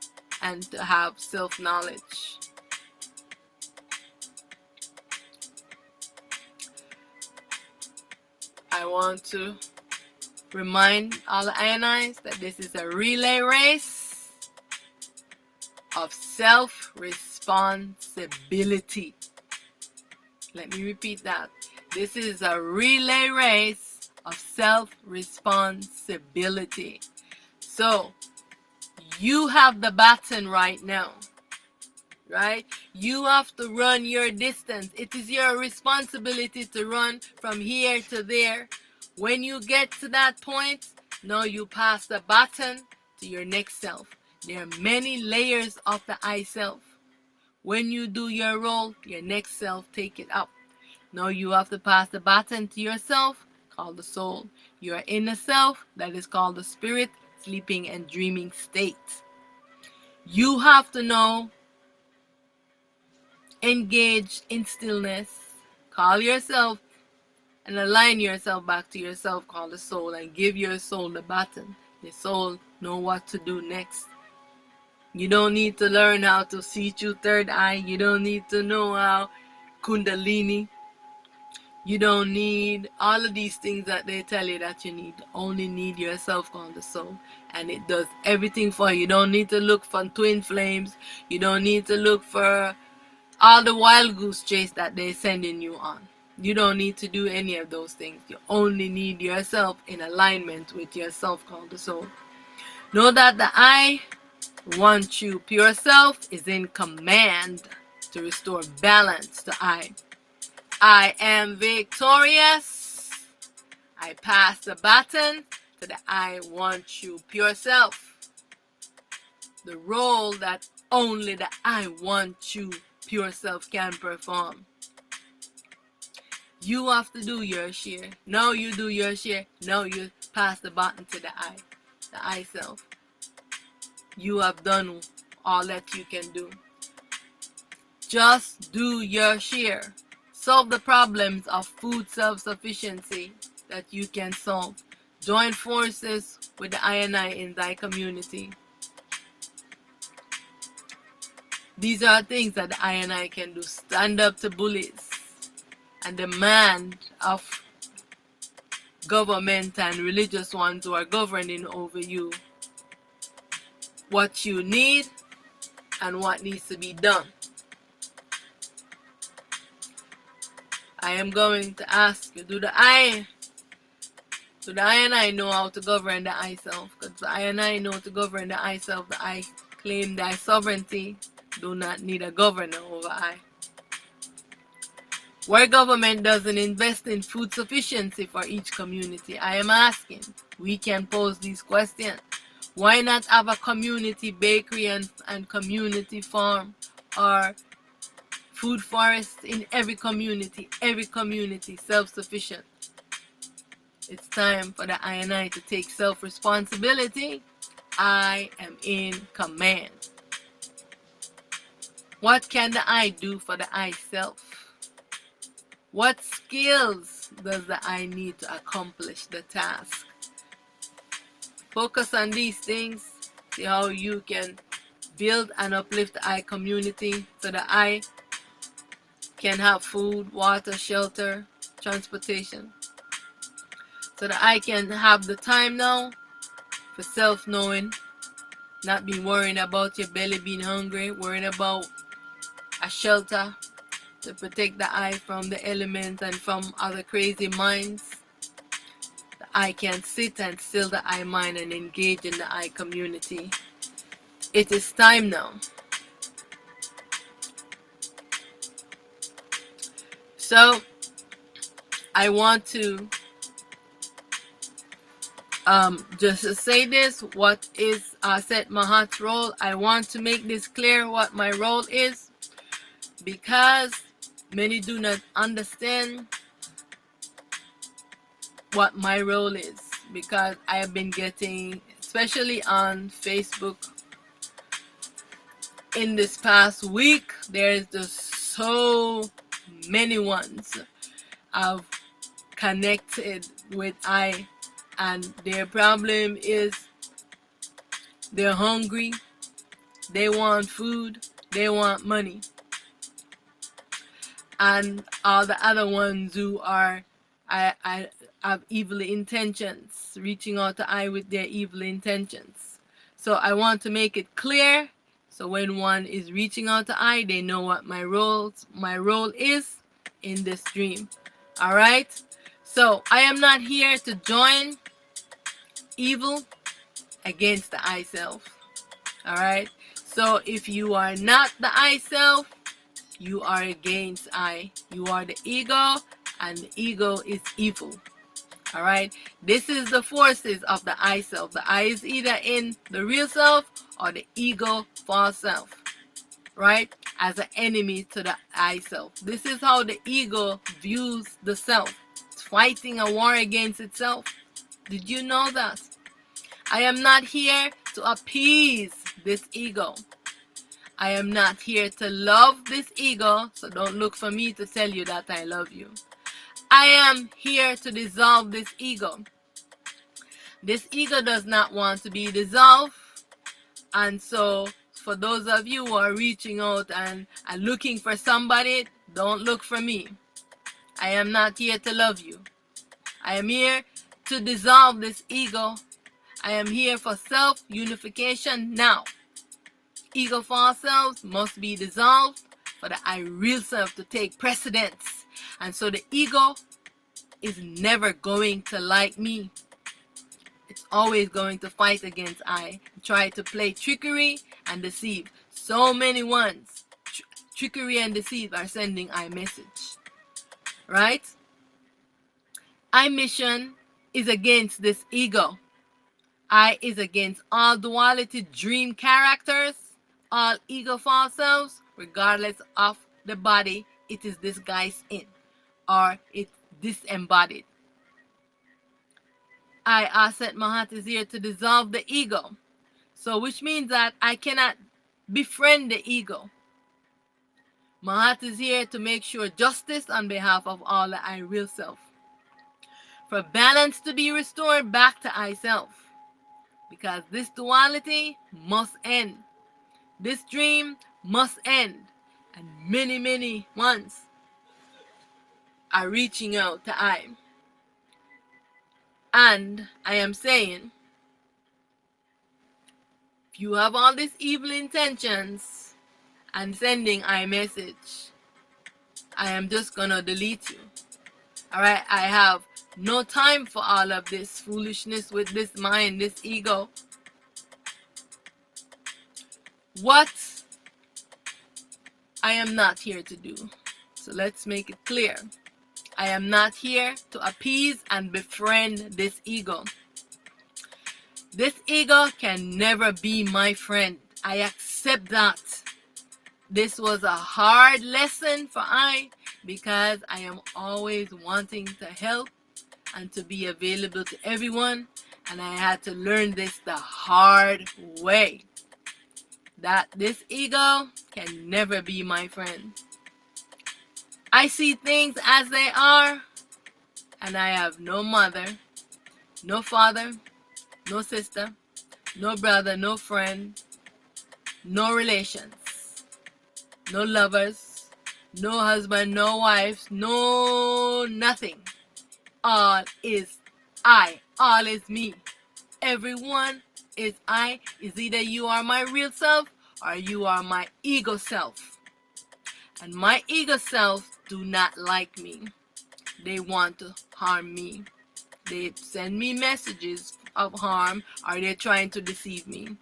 and to have self-knowledge. I want to remind all the INIs that this is a relay race of self-responsibility. Let me repeat that. This is a relay race of self-responsibility. So, you have the baton right now, right? You have to run your distance. It is your responsibility to run from here to there. When you get to that point, now you pass the baton to your next self. There are many layers of the I self. When you do your role, your next self take it up. Now you have to pass the baton to yourself, called the soul. Your inner self, that is called the spirit, sleeping and dreaming state. You have to know, engage in stillness, call yourself and align yourself back to yourself, called the soul, and give your soul the baton. The soul know what to do next. You don't need to learn how to see through third eye. You don't need to know how kundalini. You don't need all of these things that they tell you that you need. Only need yourself, called the soul. And it does everything for you. You don't need to look for twin flames. You don't need to look for all the wild goose chase that they're sending you on. You don't need to do any of those things. You only need yourself in alignment with yourself, called the soul. Know that the I want you pure self is in command to restore balance to I. I am victorious. I pass the baton to the I want you pure self. The role that only the I want you pure self can perform. You have to do your share. Now you do your share. Now you pass the baton to the I self. You have done all that you can do. Just do your share. Solve the problems of food self-sufficiency that you can solve. Join forces with the I in thy community. These are things that the I can do. Stand up to bullies and demand of government and religious ones who are governing over you what you need and what needs to be done. I am going to ask you, do the I know how to govern the I self? Because the I know to govern the I self. The I claim thy sovereignty, do not need a governor over I. Where government doesn't invest in food sufficiency for each community, I am asking, we can pose these questions. Why not have a community bakery and community farm or food forest in every community self-sufficient? It's time for the I to take self-responsibility. I am in command. What can the I do for the I self? What skills does the I need to accomplish the task? Focus on these things. See how you can build and uplift the I community so the I can have food, water, shelter, transportation. So that I can have the time now for self-knowing, not be worrying about your belly being hungry, worrying about a shelter to protect the I from the elements and from other crazy minds. The I can sit and still the I mind and engage in the I community. It is time now. So I want to just to say this, what is Auset Mahat's role? I want to make this clear what my role is, because many do not understand what my role is, because I have been getting, especially on Facebook in this past week, there's just so many ones I've connected with and their problem is they're hungry, they want food, they want money. And all the other ones who are I have evil intentions, reaching out to I with their evil intentions. So I want to make it clear, so when one is reaching out to I, they know what my role is in this dream. All right. So I am not here to join evil against the I self. All right. So if you are not the I self, you are against I. You are the ego, and the ego is evil. All right. This is the forces of the I self. The I is either in the real self or the ego false self, right? As an enemy to the I self. This is how the ego views the self. It's fighting a war against itself. Did you know that? I am not here to appease this ego. I am not here to love this ego, so don't look for me to tell you that I love you. I am here to dissolve this ego. This ego does not want to be dissolved, and so for those of you who are reaching out and looking for somebody, don't look for me. I am not here to love you. I am here to dissolve this ego. I am here for self-unification now. Ego false selves must be dissolved for the I real self to take precedence. And so the ego is never going to like me. It's always going to fight against I. Try to play trickery and deceive. So many ones, trickery and deceive, are sending I message. Right? I mission is against this ego. I is against all duality dream characters, all ego false selves, regardless of the body it is disguised in, or it's disembodied. I, Auset Mahat, is here to dissolve the ego. So which means that I cannot befriend the ego. Mahat is here to make sure justice on behalf of all the I real self. For balance to be restored back to I self. Because this duality must end. This dream must end. And many, many ones are reaching out to I. And I am saying, if you have all these evil intentions and sending I message, I am just gonna delete you. Alright, I have no time for all of this foolishness with this mind, this ego. What I am not here to do. So let's make it clear. I am not here to appease and befriend this ego. This ego can never be my friend. I accept that. This was a hard lesson for I, because I am always wanting to help and to be available to everyone, and I had to learn this the hard way. that this ego can never be my friend. I see things as they are, and I have no mother, no father, no sister, no brother, no friend, no relations, no lovers, no husband, no wife, no nothing. All is I. All is me. Everyone is I. Is either you are my real self or you are my ego self. And my ego self do not like me. They want to harm me. They send me messages of harm or they're trying to deceive me.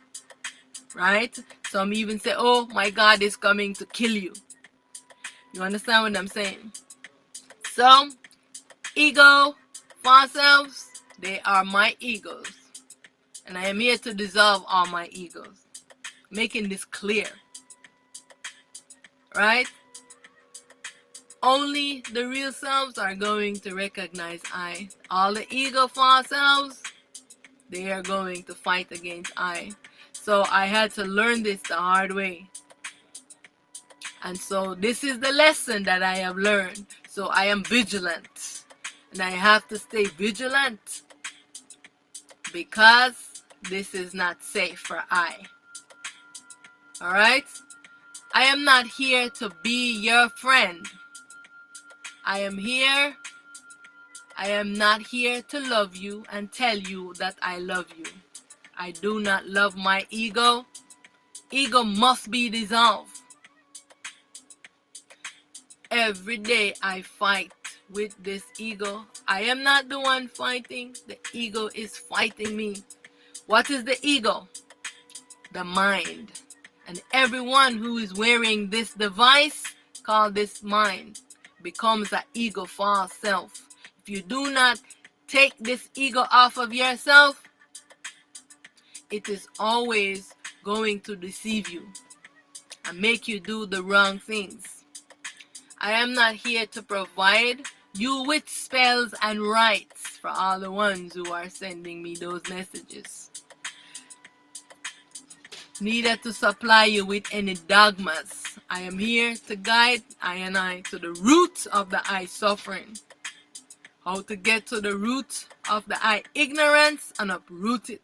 Right? Some even say, oh, my God is coming to kill you. You understand what I'm saying? So, ego, false selves, they are my egos. And I am here to dissolve all my egos. Making this clear. Right? Only the real selves are going to recognize I. All the ego false selves, they are going to fight against I. So I had to learn this the hard way. And so this is the lesson that I have learned. So I am vigilant. And I have to stay vigilant because this is not safe for I. Alright? I am not here to be your friend. I am not here to love you and tell you that I love you. I do not love my ego. Ego must be dissolved. Every day I fight with this ego. I am not the one fighting. The ego is fighting me. What is the ego? The mind. And everyone who is wearing this device called this mind becomes an ego false self. If you do not take this ego off of yourself, it is always going to deceive you and make you do the wrong things. I am not here to provide you with spells and rights for all the ones who are sending me those messages. Neither to supply you with any dogmas. I am here to guide I and I to the root of the I suffering. How to get to the root of the I ignorance and uproot it.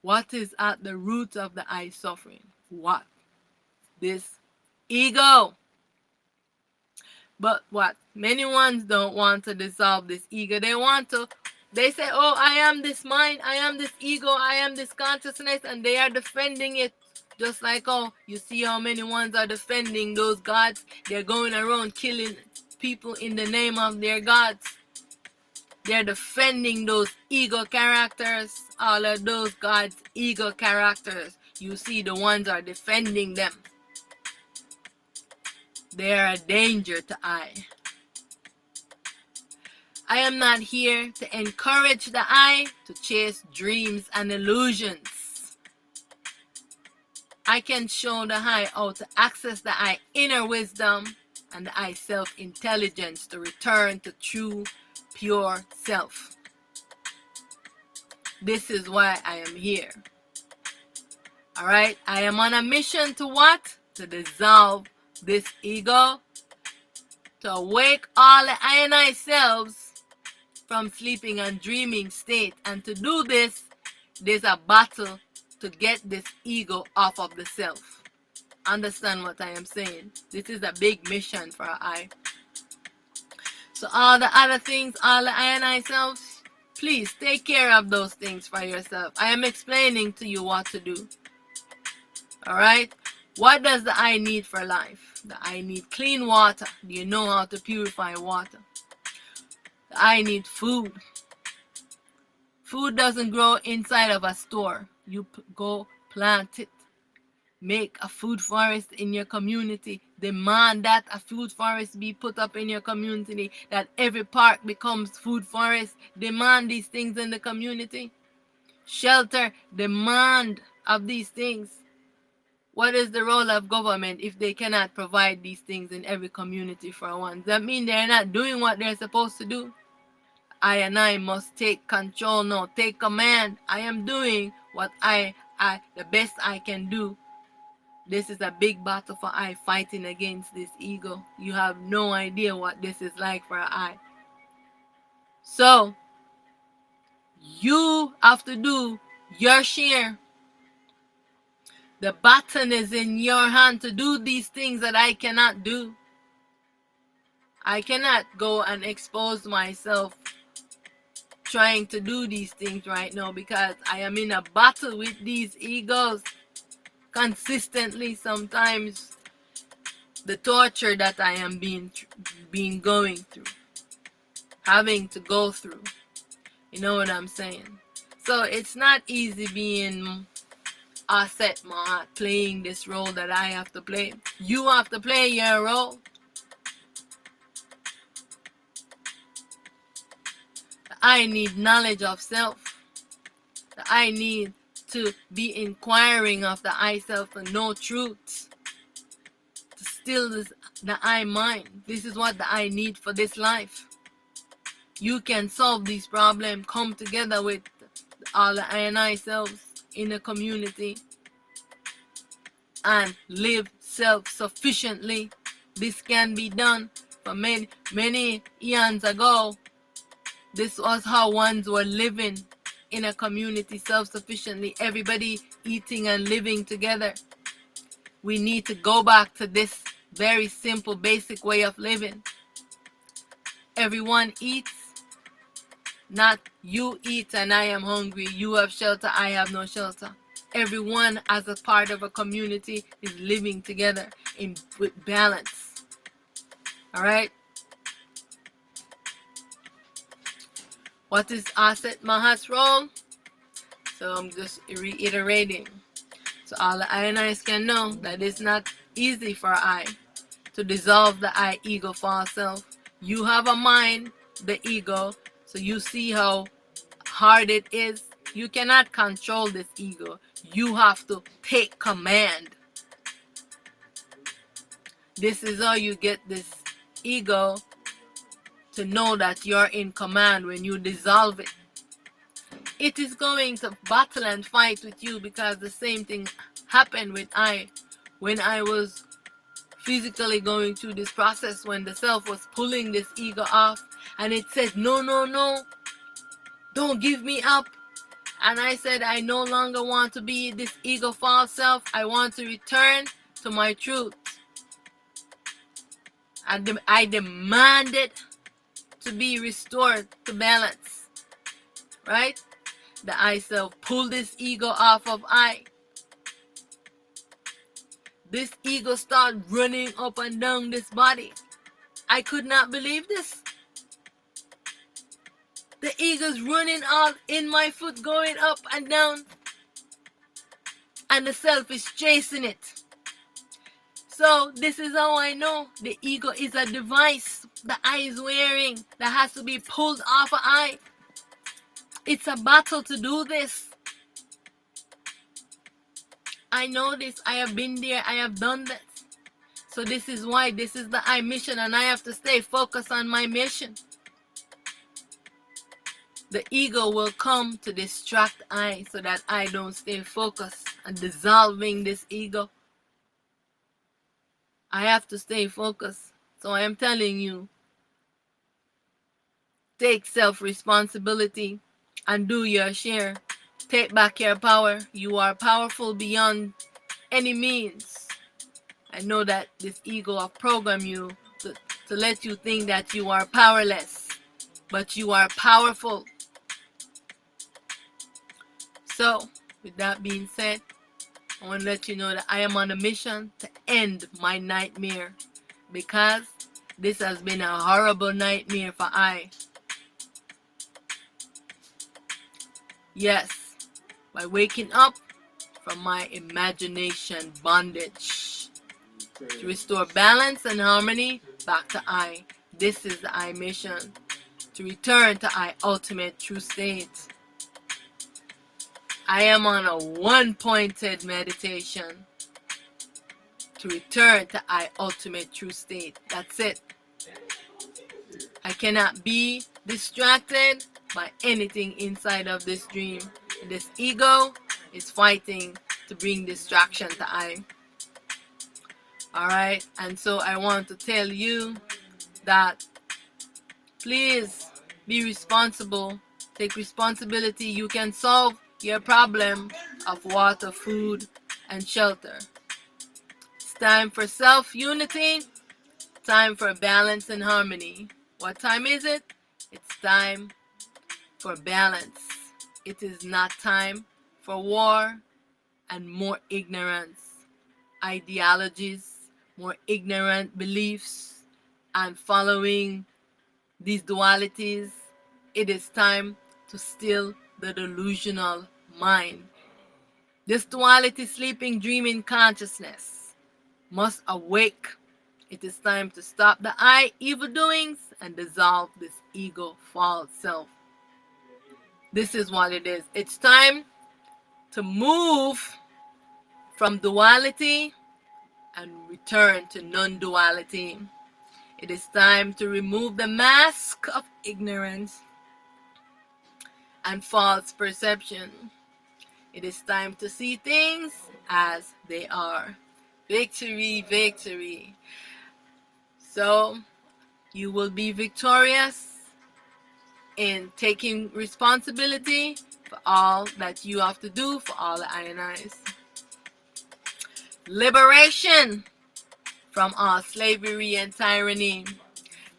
What is at the root of the I suffering? What? This ego. But what? Many ones don't want to dissolve this ego. They say, oh, I am this mind, I am this ego, I am this consciousness, and they are defending it. Just like, oh, you see how many ones are defending those gods. They're going around killing people in the name of their gods. They're defending those ego characters. All of those gods' ego characters. You see the ones are defending them. They are a danger to I. I am not here to encourage the I to chase dreams and illusions. I can show the I how to access the I inner wisdom and the I self-intelligence to return to true, pure self. This is why I am here. Alright? I am on a mission to what? To dissolve this ego, to awake all the I and I selves from sleeping and dreaming state. And to do this, there's a battle to get this ego off of the self. Understand what I am saying? This is a big mission for I. So all the other things, all the I and I selves, please take care of those things for yourself. I am explaining to you what to do. Alright? What does the I need for life? The I need clean water. Do you know how to purify water? The I need food. Food doesn't grow inside of a store. You go plant it. Make a food forest in your community. Demand that a food forest be put up in your community. That every park becomes food forest. Demand these things in the community. Shelter. Demand of these things. What is the role of government if they cannot provide these things in every community for one? Does that mean they're not doing what they're supposed to do? I and I must take control now, take command. I am doing what the best I can do This is a big battle for I, fighting against this ego. You have no idea what this is like for I. So you have to do your share. The baton is in your hand to do these things that I cannot do. I cannot go and expose myself trying to do these things right now because I am in a battle with these egos consistently. Sometimes the torture that I am being going through, having to go through. You know what I'm saying? So it's not easy being Auset Ma, playing this role that I have to play. You have to play your role. I need knowledge of self. I need to be inquiring of the I self to know truths. To still the I mind. This is what the I need for this life. You can solve these problems, come together with all the I and I selves in a community and live self-sufficiently. This can be done for many eons ago. This was how ones were living in a community self-sufficiently, everybody eating and living together. We need to go back to this very simple, basic way of living. Everyone eats, not you eat and I am hungry, you have shelter, I have no shelter. Everyone as a part of a community is living together with balance. All right? What is Auset Mahat's role? So I'm just reiterating. So all the I and I's can know that it's not easy for I to dissolve the I ego false self. You have a mind, the ego, so you see how hard it is. You cannot control this ego. You have to take command. This is how you get this ego to know that you're in command when you dissolve it. It is going to battle and fight with you because the same thing happened with I when I was physically going through this process, when the self was pulling this ego off and it said, no, no, no, don't give me up. And I said, I no longer want to be this ego false self. I want to return to my truth. I demanded to be restored to balance. Right? The I self pulled this ego off of I. This ego started running up and down this body. I could not believe this. The ego's running all in my foot, going up and down. And the self is chasing it. So this is how I know the ego is a device the I is wearing that has to be pulled off of I. It's a battle to do this. I know this. I have been there. I have done this. So this is why this is the I mission, and I have to stay focused on my mission. The ego will come to distract I so that I don't stay focused and dissolving this ego. I have to stay focused. So I am telling you, take self-responsibility and do your share. Take back your power. You are powerful beyond any means. I know that this ego will program you to let you think that you are powerless, but you are powerful. So, with that being said, I want to let you know that I am on a mission to end my nightmare, because this has been a horrible nightmare for I. Yes, by waking up from my imagination bondage, to restore balance and harmony back to I. This is the I mission, to return to I ultimate true state. I am on a one-pointed meditation to return to I ultimate true state. That's it. I cannot be distracted by anything inside of this dream. This ego is fighting to bring distraction to I. Alright? And so I want to tell you that please be responsible. Take responsibility. You can solve your problem of water, food, and shelter. It's time for self-unity. Time for balance and harmony. What time is it? It's time for balance. It is not time for war and more ignorance, ideologies, more ignorant beliefs, and following these dualities. It is time to still the delusional mind. This duality, sleeping, dreaming consciousness must awake. It is time to stop the I evil doings and dissolve this ego false self. This is what it is. It's time to move from duality and return to non-duality. It is time to remove the mask of ignorance and false perception. It is time to see things as they are. Victory, victory. So you will be victorious in taking responsibility for all that you have to do for all the INIs. Liberation from all slavery and tyranny.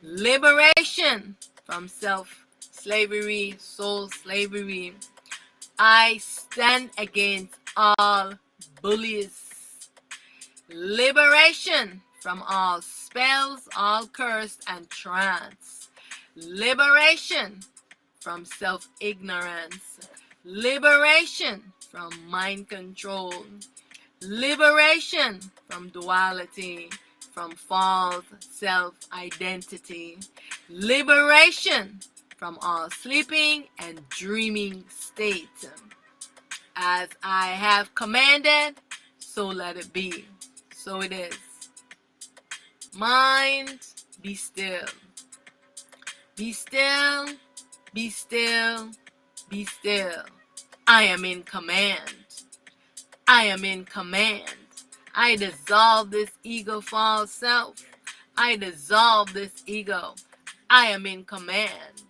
Liberation from self-slavery, soul slavery. I stand against all bullies. Liberation from all spells, all curse and trance. Liberation from self-ignorance. Liberation from mind control. Liberation from duality, from false self-identity. Liberation from all sleeping and dreaming state. As I have commanded, so let it be. So it is. Mind, be still. Be still, be still, be still. I am in command. I am in command. I dissolve this ego false self. I dissolve this ego. I am in command.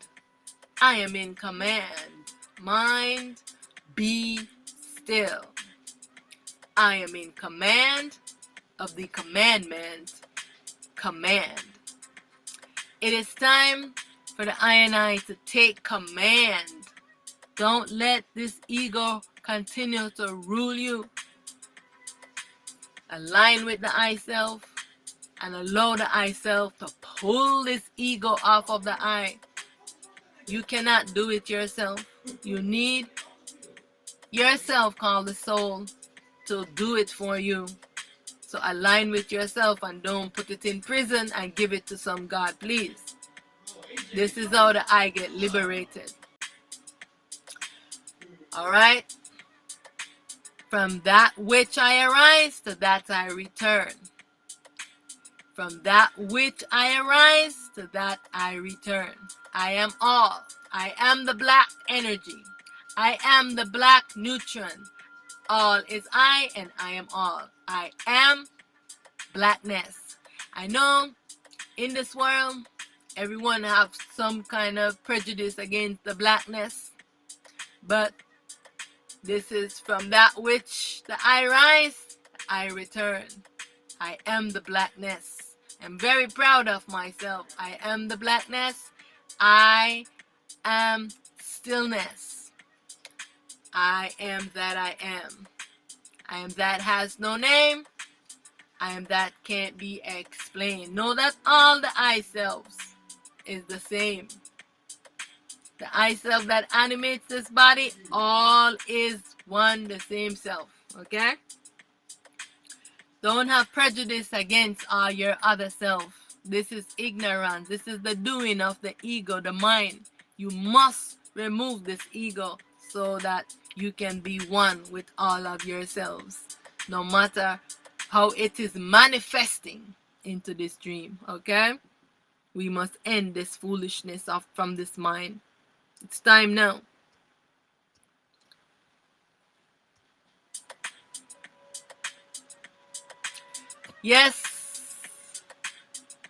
I am in command. Mind, be still. I am in command of the commandment. Command. It is time for the I to take command. Don't let this ego continue to rule you. Align with the I self and allow the I self to pull this ego off of the I. You cannot do it yourself. You need yourself, called the soul, to do it for you. So align with yourself and don't put it in prison and give it to some God, please. This is how the I get liberated. Alright? From that which I arise, to that I return. From that which I arise, to that I return. I am all. I am the black energy. I am the black neutron. All is I, and I am all. I am blackness. I know in this world, everyone has some kind of prejudice against the blackness, but this is from that which the I rise, I return. I am the blackness. I'm very proud of myself. I am the blackness. I am stillness. I am that I am. I am that has no name. I am that can't be explained. Know that all the I selves is the same. The I self that animates this body, all is one, the same self. Okay? Don't have prejudice against all your other self. This is ignorance. This is the doing of the ego, the mind. You must remove this ego so that you can be one with all of yourselves, no matter how it is manifesting into this dream. Okay? We must end this foolishness from this mind. It's time now. Yes,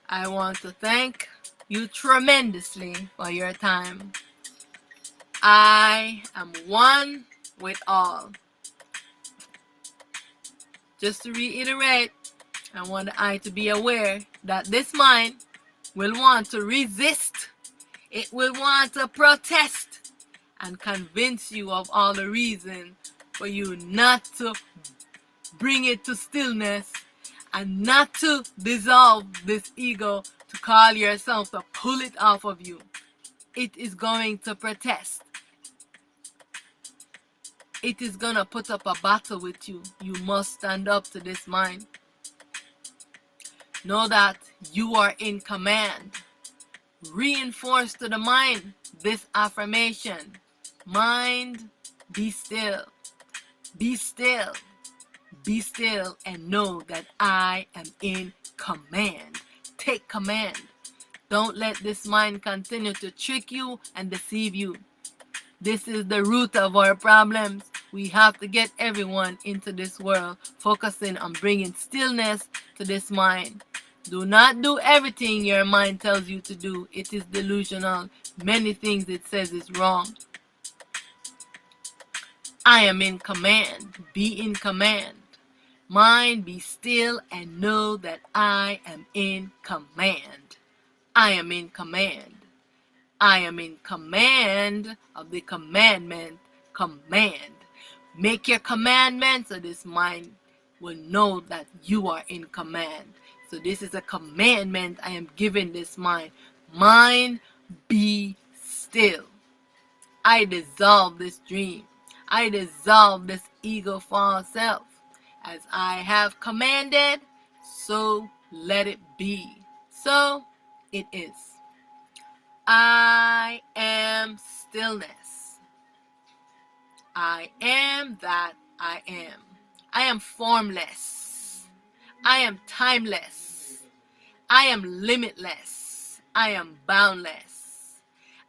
I want to thank you tremendously for your time. I am one with all. Just to reiterate, I want I to be aware that this mind will want to resist. It will want to protest and convince you of all the reason for you not to bring it to stillness and not to dissolve this ego, to call yourself, to pull it off of you. It is going to protest. It is going to put up a battle with you. You must stand up to this mind. Know that you are in command. Reinforce to the mind this affirmation. Mind, be still. Be still. Be still and know that I am in command. Take command. Don't let this mind continue to trick you and deceive you. This is the root of our problems. We have to get everyone into this world, focusing on bringing stillness to this mind. Do not do everything your mind tells you to do. It is delusional. Many things it says is wrong. I am in command. Be in command. Mind, be still and know that I am in command. I am in command. I am in command of the commandment, command. Make your commandment so this mind will know that you are in command. So this is a commandment I am giving this mind. Mind, be still. I dissolve this dream. I dissolve this ego false self. As I have commanded, so let it be. So it is. I am stillness. I am that I am. I am formless. I am timeless. I am limitless. I am boundless.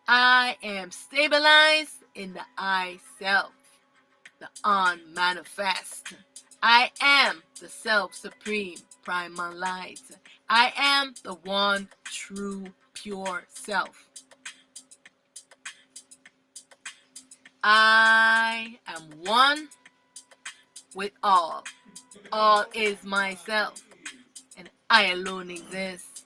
I am stabilized in the I self, the unmanifest. I am the self-supreme primal light. I am the one true pure self. I am one with all. All is myself, and I alone exist.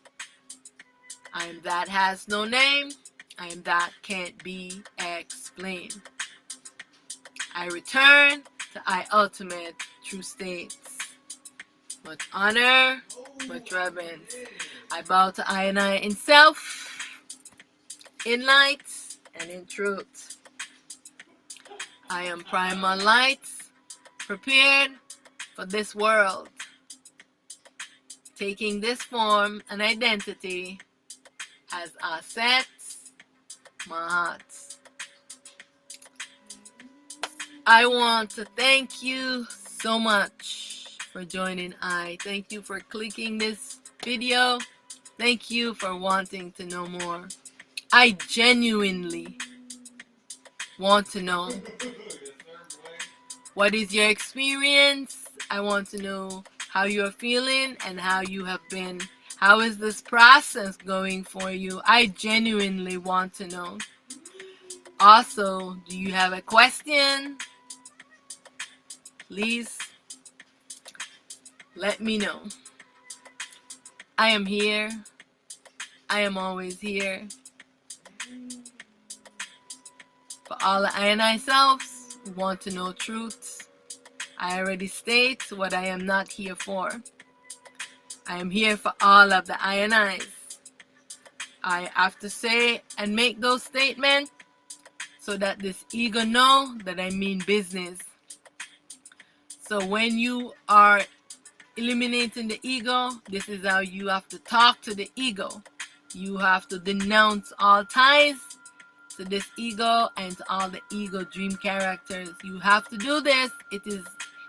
I am that has no name. I am that can't be explained. I return to I ultimate true states. Much honor, much reverence. I bow to I and I in self, in light, and in truth. I am primal light, prepared for this world, taking this form and identity as Auset Aten. I want to thank you so much for joining I. Thank you for clicking this video. Thank you for wanting to know more. I genuinely want to know, what is your experience? I want to know how you're feeling and how you have been. How is this process going for you? I genuinely want to know. Also, do you have a question? Please let me know. I am here. I am always here. For all the I and I selves who want to know truths, I already state what I am not here for. I am here for all of the I and I's. I have to say and make those statements so that this ego know that I mean business. So when you are eliminating the ego, this is how you have to talk to the ego. You have to denounce all ties to this ego and to all the ego dream characters. You have to do this. It is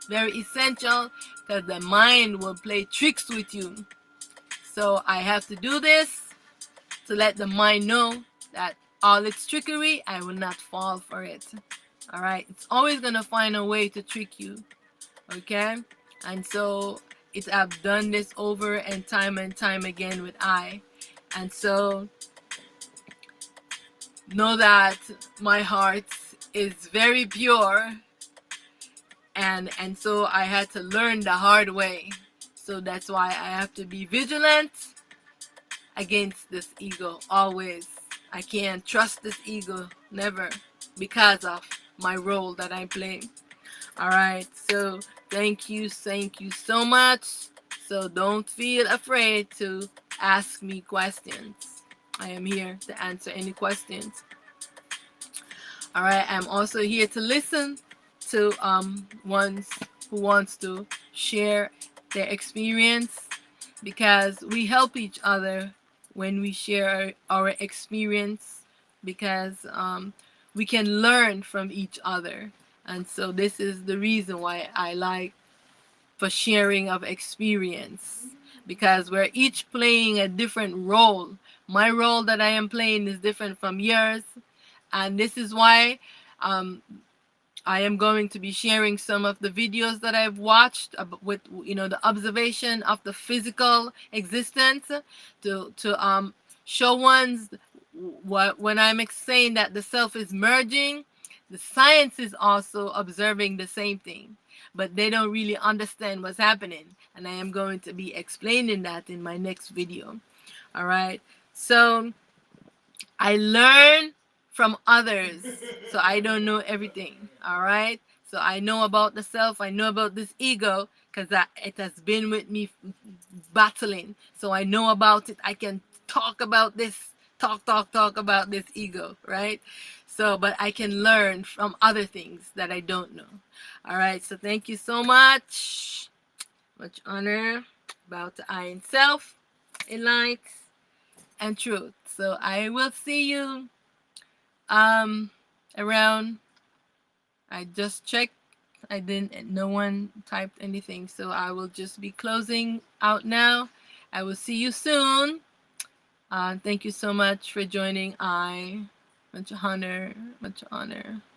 very essential because the mind will play tricks with you. So I have to do this to let the mind know that all its trickery, I will not fall for it. Alright, it's always going to find a way to trick you. Okay? And so I've done this over and time again with I. And so know that my heart is very pure, and so I had to learn the hard way. So that's why I have to be vigilant against this ego always. I can't trust this ego, never, because of my role that I play. All right, so thank you so much. So don't feel afraid to ask me questions. I am here to answer any questions. All right, I'm also here to listen to ones who wants to share their experience, because we help each other when we share our experience, because we can learn from each other. And so this is the reason why I like for sharing of experience, because we're each playing a different role. My role that I am playing is different from yours, and this is why um, I am going to be sharing some of the videos that I've watched with, you know, the observation of the physical existence, to show ones what when I'm saying that the self is merging, the science is also observing the same thing, but they don't really understand what's happening, and I am going to be explaining that in my next video. All right, so I learn from others, so I don't know everything. All right, so I know about the self, I know about this ego, because it has been with me battling, so I know about it. I can talk about this, talk about this ego, right? So but I can learn from other things that I don't know. All right, so thank you so much. Much honor about the I in self, in light, and truth. So I will see you around. I just checked. I didn't, no one typed anything, so I will just be closing out now. I will see you soon. Thank you so much for joining. Much honor, much honor.